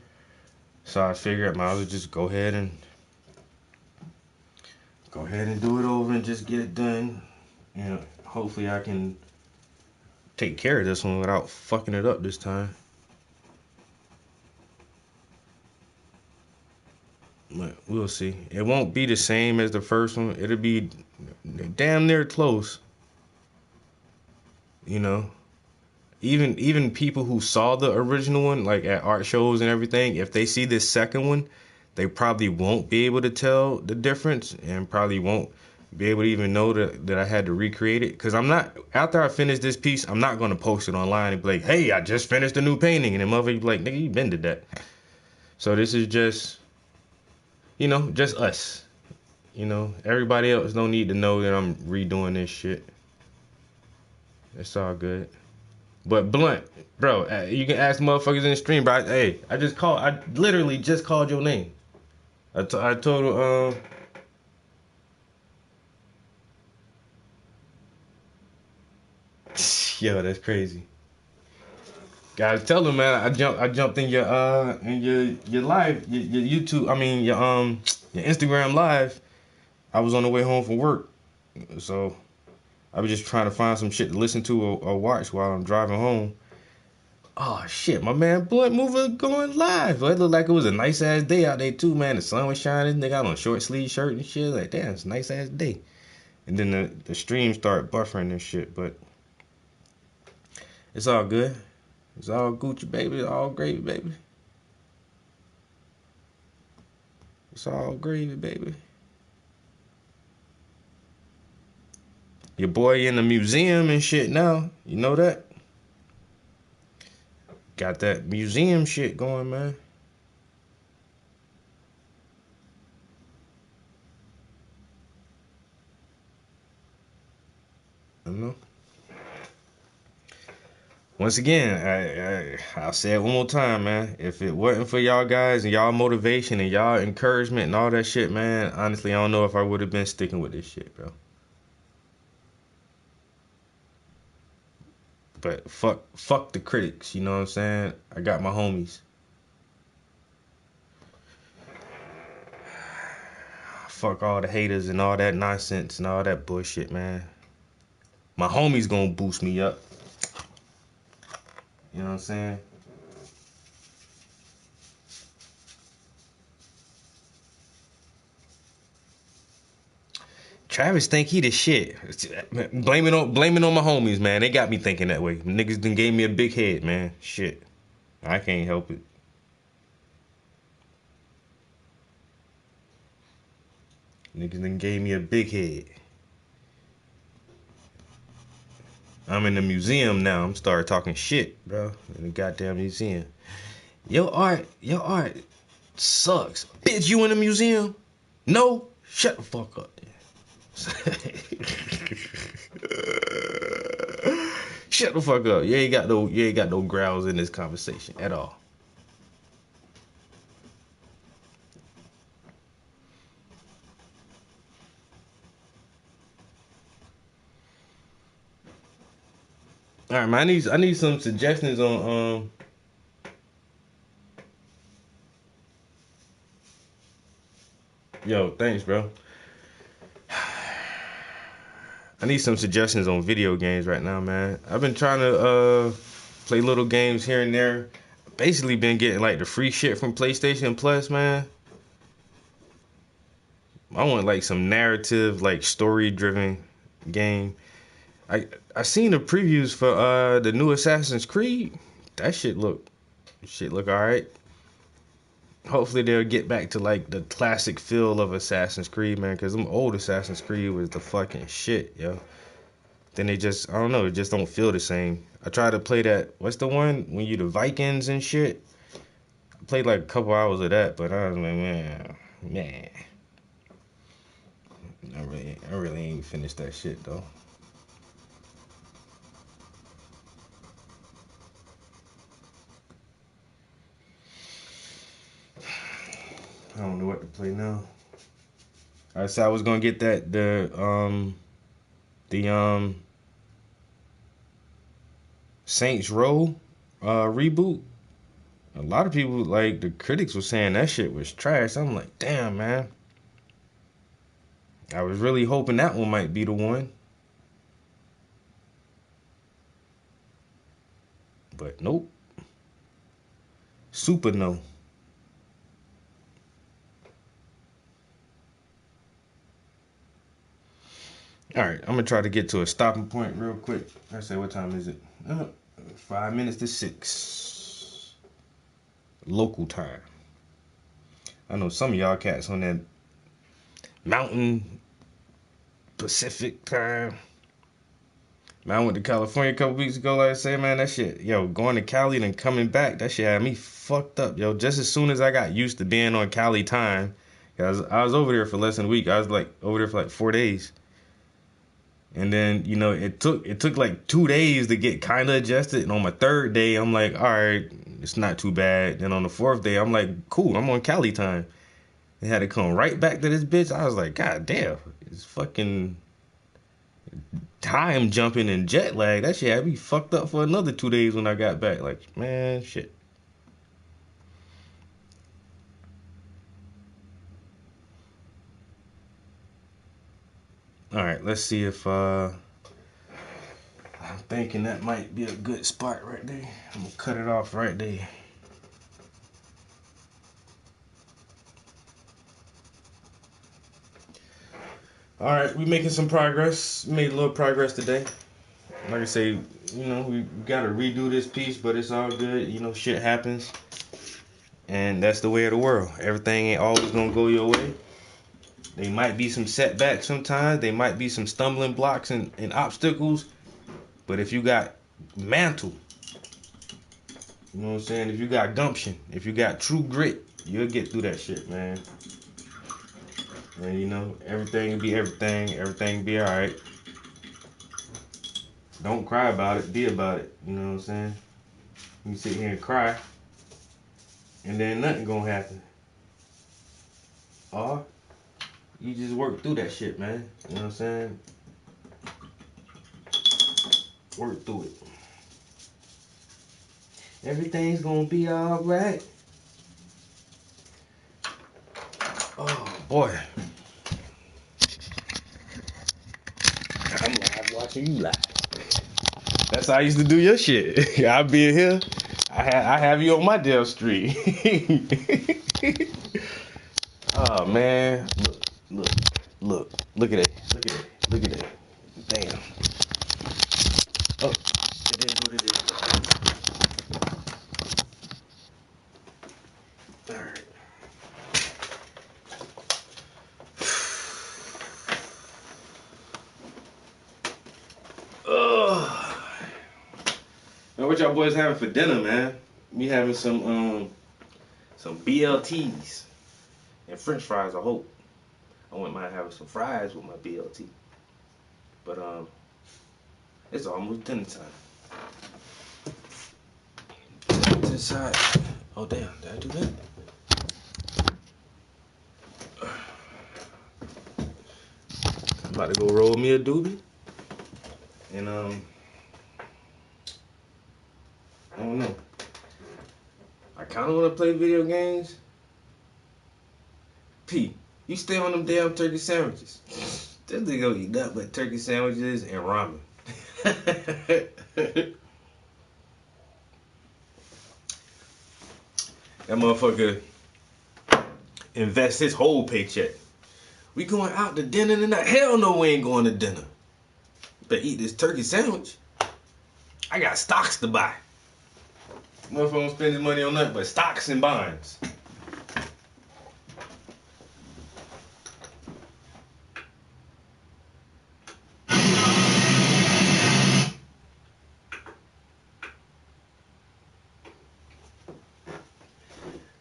So I figured I might as well just go ahead and do it over and just get it done. And hopefully I can take care of this one without fucking it up this time. But we'll see. It won't be the same as the first one. It'll be damn near close. Even people who saw the original one, like at art shows and everything, if they see this second one, they probably won't be able to tell the difference and probably won't be able to even know that I had to recreate it. Because after I finish this piece, I'm not going to post it online and be like, hey, I just finished a new painting. And then motherfucker be like, nigga, you been did that. So this is just, just us. Everybody else don't need to know that I'm redoing this shit. It's all good. But Blunt, bro, you can ask motherfuckers in the stream, bro. I literally just called your name. I told him, yo, that's crazy. Guys, tell them, man, I jumped in your live, your YouTube, your Instagram live. I was on the way home from work, so I was just trying to find some shit to listen to or watch while I'm driving home. Oh shit, my man Blunt Mover going live. It looked like it was a nice ass day out there too, man. The sun was shining. They got on a short sleeve shirt and shit. Like, damn, it's a nice ass day. And then the stream started buffering and shit, but it's all good. It's all Gucci, baby. It's all gravy, baby. It's all gravy, baby. Your boy in the museum and shit now. You know that? Got that museum shit going, man. I don't know. Once again, I'll say it one more time, man. If it wasn't for y'all guys and y'all motivation and y'all encouragement and all that shit, man, honestly, I don't know if I would have been sticking with this shit, bro. But fuck the critics, you know what I'm saying? I got my homies. Fuck all the haters and all that nonsense and all that bullshit, man. My homies gonna boost me up. You know what I'm saying? Travis think he the shit. Blaming on my homies, man. They got me thinking that way. Niggas done gave me a big head, man. Shit. I can't help it. Niggas done gave me a big head. I'm in the museum now. I'm starting talking shit, bro. In the goddamn museum. Your art sucks. Bitch, you in the museum? No? Shut the fuck up. Shut the fuck up. You ain't got no growls in this conversation at all. All right, man. I need some suggestions on Yo, thanks, bro. I need some suggestions on video games right now, man. I've been trying to play little games here and there. Basically been getting like the free shit from PlayStation Plus, man. I want like some narrative, like story-driven game. I seen the previews for the new Assassin's Creed. That shit look alright. Hopefully they'll get back to like the classic feel of Assassin's Creed, man, because them old Assassin's Creed was the fucking shit, yo. then it just, I don't know, it just don't feel the same. I tried to play that, what's the one when you the Vikings and shit? I played like a couple hours of that, but I was like, man, I really ain't finished that shit though. I don't know what to play now. I said I was gonna get the Saints Row reboot. A lot of people, like the critics, were saying that shit was trash. I'm like, damn, man. I was really hoping that one might be the one. But nope. Super no. Alright, I'm gonna try to get to a stopping point real quick. I say, what time is it? 5 minutes to 6. Local time. I know some of y'all cats on that Mountain Pacific time. Man, I went to California a couple weeks ago, like I say, man, that shit, yo, going to Cali and coming back, that shit had me fucked up, yo. Just as soon as I got used to being on Cali time, I was over there for less than a week. I was like over there for like 4 days. And then, you know, it took like 2 days to get kind of adjusted. And on my 3rd day, I'm like, all right, it's not too bad. Then on the 4th day, I'm like, cool, I'm on Cali time. They had to come right back to this bitch. I was like, God damn, it's fucking time jumping and jet lag. That shit had me fucked up for another 2 days when I got back. Like, man, shit. All right, let's see if I'm thinking that might be a good spot right there. I'm gonna cut it off right there. All right, we making some progress. Made a little progress today. Like I say, you know, we gotta redo this piece, but it's all good. You know, shit happens, and that's the way of the world. Everything ain't always gonna go your way. They might be some setbacks sometimes. They might be some stumbling blocks and obstacles. But if you got mantle, you know what I'm saying? If you got gumption, if you got true grit, you'll get through that shit, man. And you know, everything will be everything. Everything will be alright. Don't cry about it. Be about it. You know what I'm saying? You sit here and cry, and then nothing gonna happen. Or you just work through that shit, man. You know what I'm saying? Work through it. Everything's gonna be alright. Oh boy. I'm live watching you live. That's how I used to do your shit. I'll be in here. I have you on my damn street. Oh man. Look at it. Damn. Oh, it is what it is. Alright. Now what y'all boys having for dinner, man? We having some BLTs and French fries, I hope. I wouldn't mind having some fries with my BLT. But it's almost dinner time. To the side. Oh damn, did I do that? I'm about to go roll me a doobie. And I don't know. I kinda wanna play video games. P, you stay on them damn turkey sandwiches. This nigga gonna eat nothing but turkey sandwiches and ramen. That motherfucker invest his whole paycheck. We going out to dinner tonight? Hell no, we ain't going to dinner. But eat this turkey sandwich. I got stocks to buy. Motherfucker don't spend his money on nothing but stocks and bonds.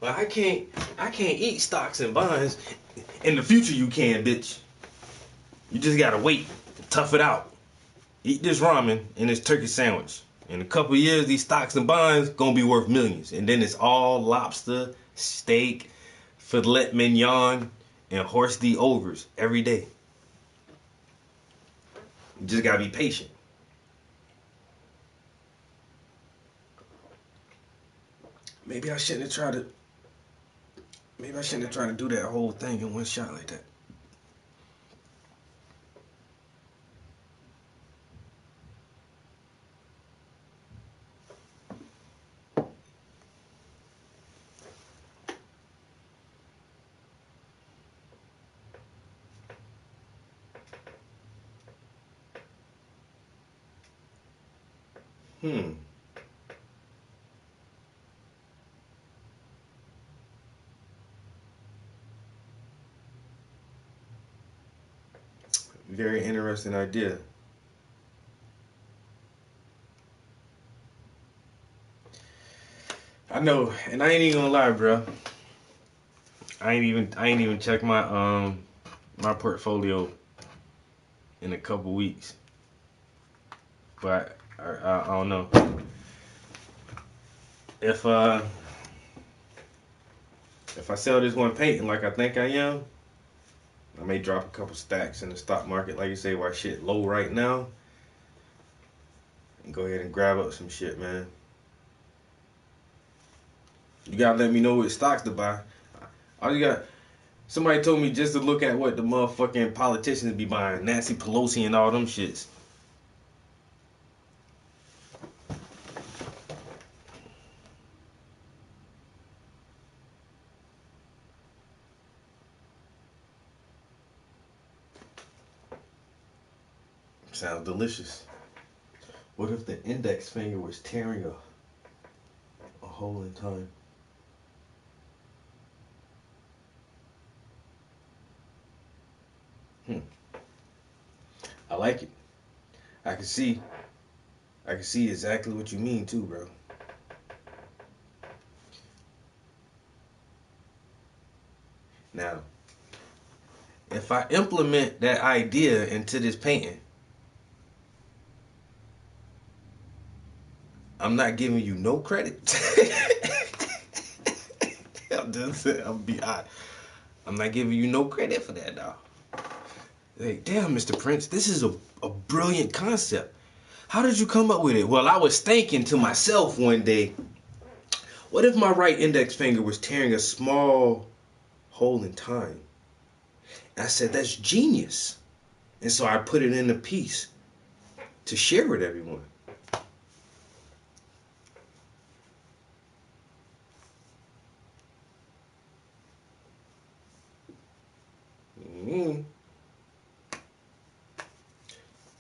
But I can't eat stocks and bonds. In the future you can, bitch. You just gotta wait. Tough it out. Eat this ramen and this turkey sandwich. In a couple of years, these stocks and bonds gonna be worth millions. And then it's all lobster, steak, filet mignon, and horse D overs every day. You just gotta be patient. Maybe I shouldn't have tried to do that whole thing in one shot like that. Very interesting idea. I know, and I ain't even gonna lie, bro. I ain't even checked my my portfolio in a couple weeks. But I don't know. If I sell this one painting like I think I am, I may drop a couple stacks in the stock market, like you say, while shit low right now, and go ahead and grab up some shit, man. You gotta let me know what stocks to buy. Somebody told me just to look at what the motherfucking politicians be buying, Nancy Pelosi and all them shits. Sounds delicious. What if the index finger was tearing a hole in time? I like it. I can see exactly what you mean too, bro. Now, if I implement that idea into this painting, I'm not giving you no credit. I'm not giving you no credit for that, dog. Hey, damn, Mr. Prince, this is a brilliant concept. How did you come up with it? Well, I was thinking to myself one day, what if my right index finger was tearing a small hole in time? And I said, that's genius. And so I put it in a piece to share with everyone.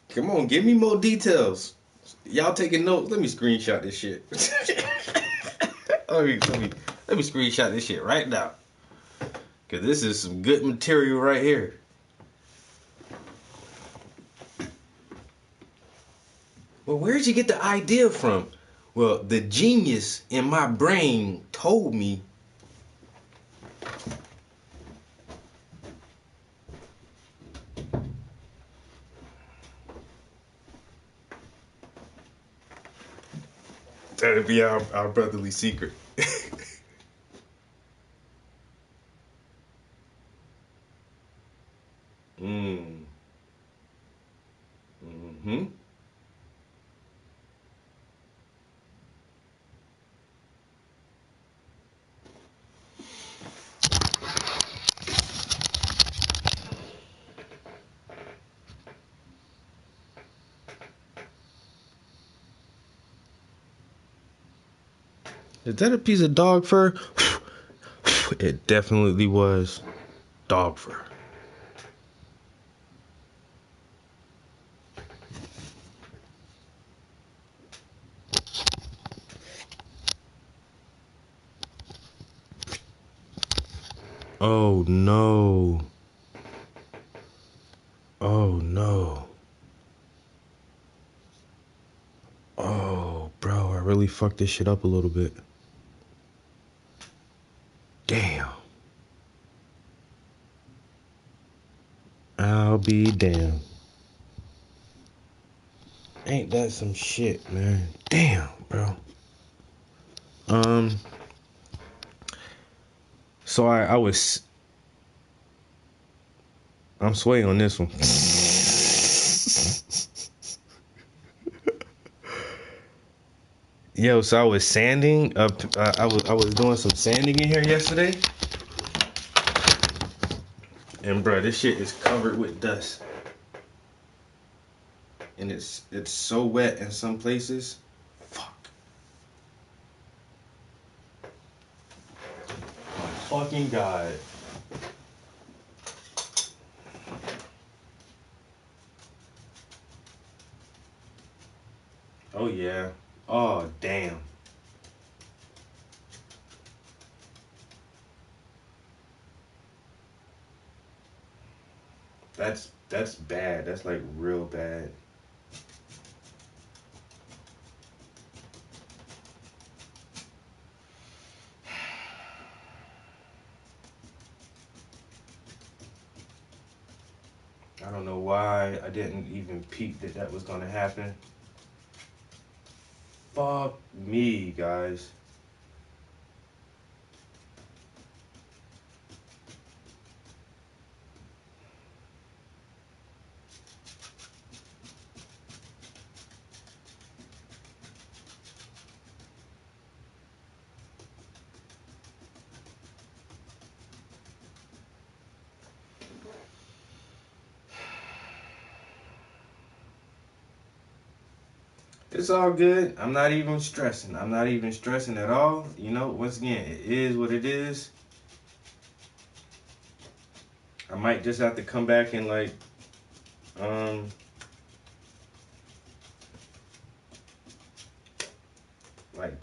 Come on, give me more details. Y'all taking notes? Let me screenshot this shit. let me screenshot this shit right now. Cause this is some good material right here. Well, where'd you get the idea from? Well, the genius in my brain told me that'd be our brotherly secret. Is that a piece of dog fur? It definitely was dog fur. Oh no. Oh no. Oh, bro, I really fucked this shit up a little bit. damn. I'll be damn. Ain't that some shit, man? Damn, bro. So I'm swaying on this one. Yo, so I was sanding up. I was doing some sanding in here yesterday, and bro, this shit is covered with dust, and it's so wet in some places. Fuck. My fucking God. Oh yeah. Oh damn. That's bad. That's like real bad. I don't know why I didn't even peep that was gonna happen. Fuck me, guys. It's all good. I'm not even stressing. I'm not even stressing at all. You know, once again, it is what it is. I might just have to come back and like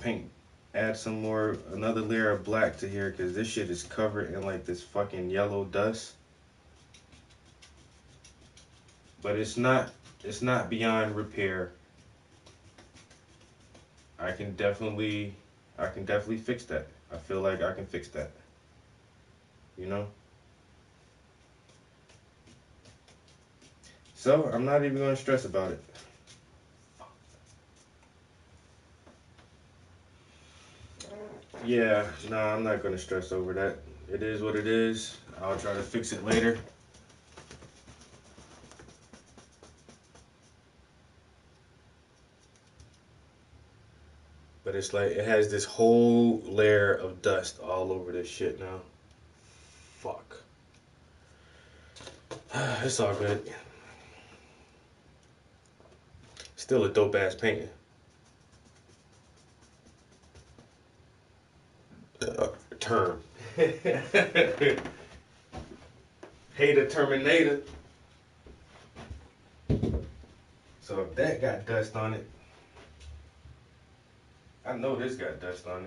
paint, add another layer of black to here, because this shit is covered in like this fucking yellow dust. But it's not beyond repair. I can definitely fix that. I feel like I can fix that. You know? So I'm not even gonna stress about it. Yeah, nah, I'm not gonna stress over that. It is what it is. I'll try to fix it later. But it's like, it has this whole layer of dust all over this shit now. Fuck. It's all good. Still a dope ass painting. Term. Hey, the Terminator. So if that got dust on it, I know this got dust on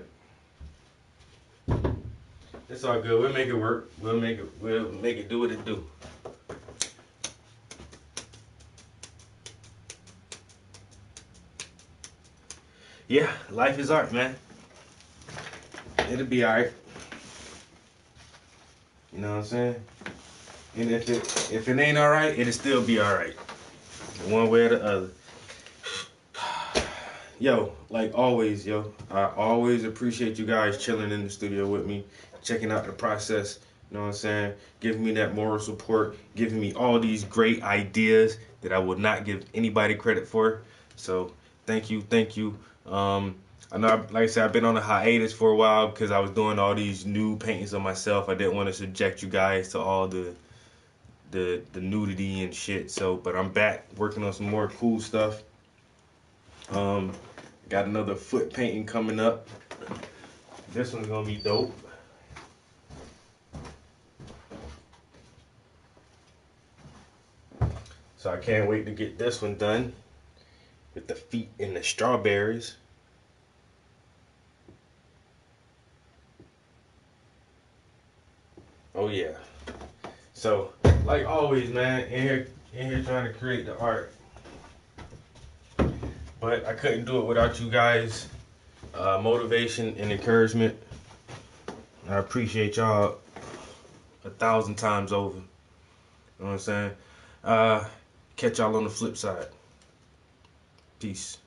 it. It's all good. We'll make it work. We'll make it do what it do. Yeah, life is art, man. It'll be alright. You know what I'm saying? And if it ain't alright, it'll still be alright. One way or the other. Yo, like always, yo, I always appreciate you guys chilling in the studio with me, checking out the process, you know what I'm saying? Giving me that moral support, giving me all these great ideas that I would not give anybody credit for. So thank you. I know, like I said, I've been on a hiatus for a while because I was doing all these new paintings of myself. I didn't want to subject you guys to all the nudity and shit. So, but I'm back working on some more cool stuff. Got another foot painting coming up. This one's gonna be dope. So I can't wait to get this one done with the feet and the strawberries. Oh yeah. So like always, man, in here trying to create the art. But I couldn't do it without you guys' motivation and encouragement. I appreciate y'all 1,000 times over. You know what I'm saying? Catch y'all on the flip side. Peace.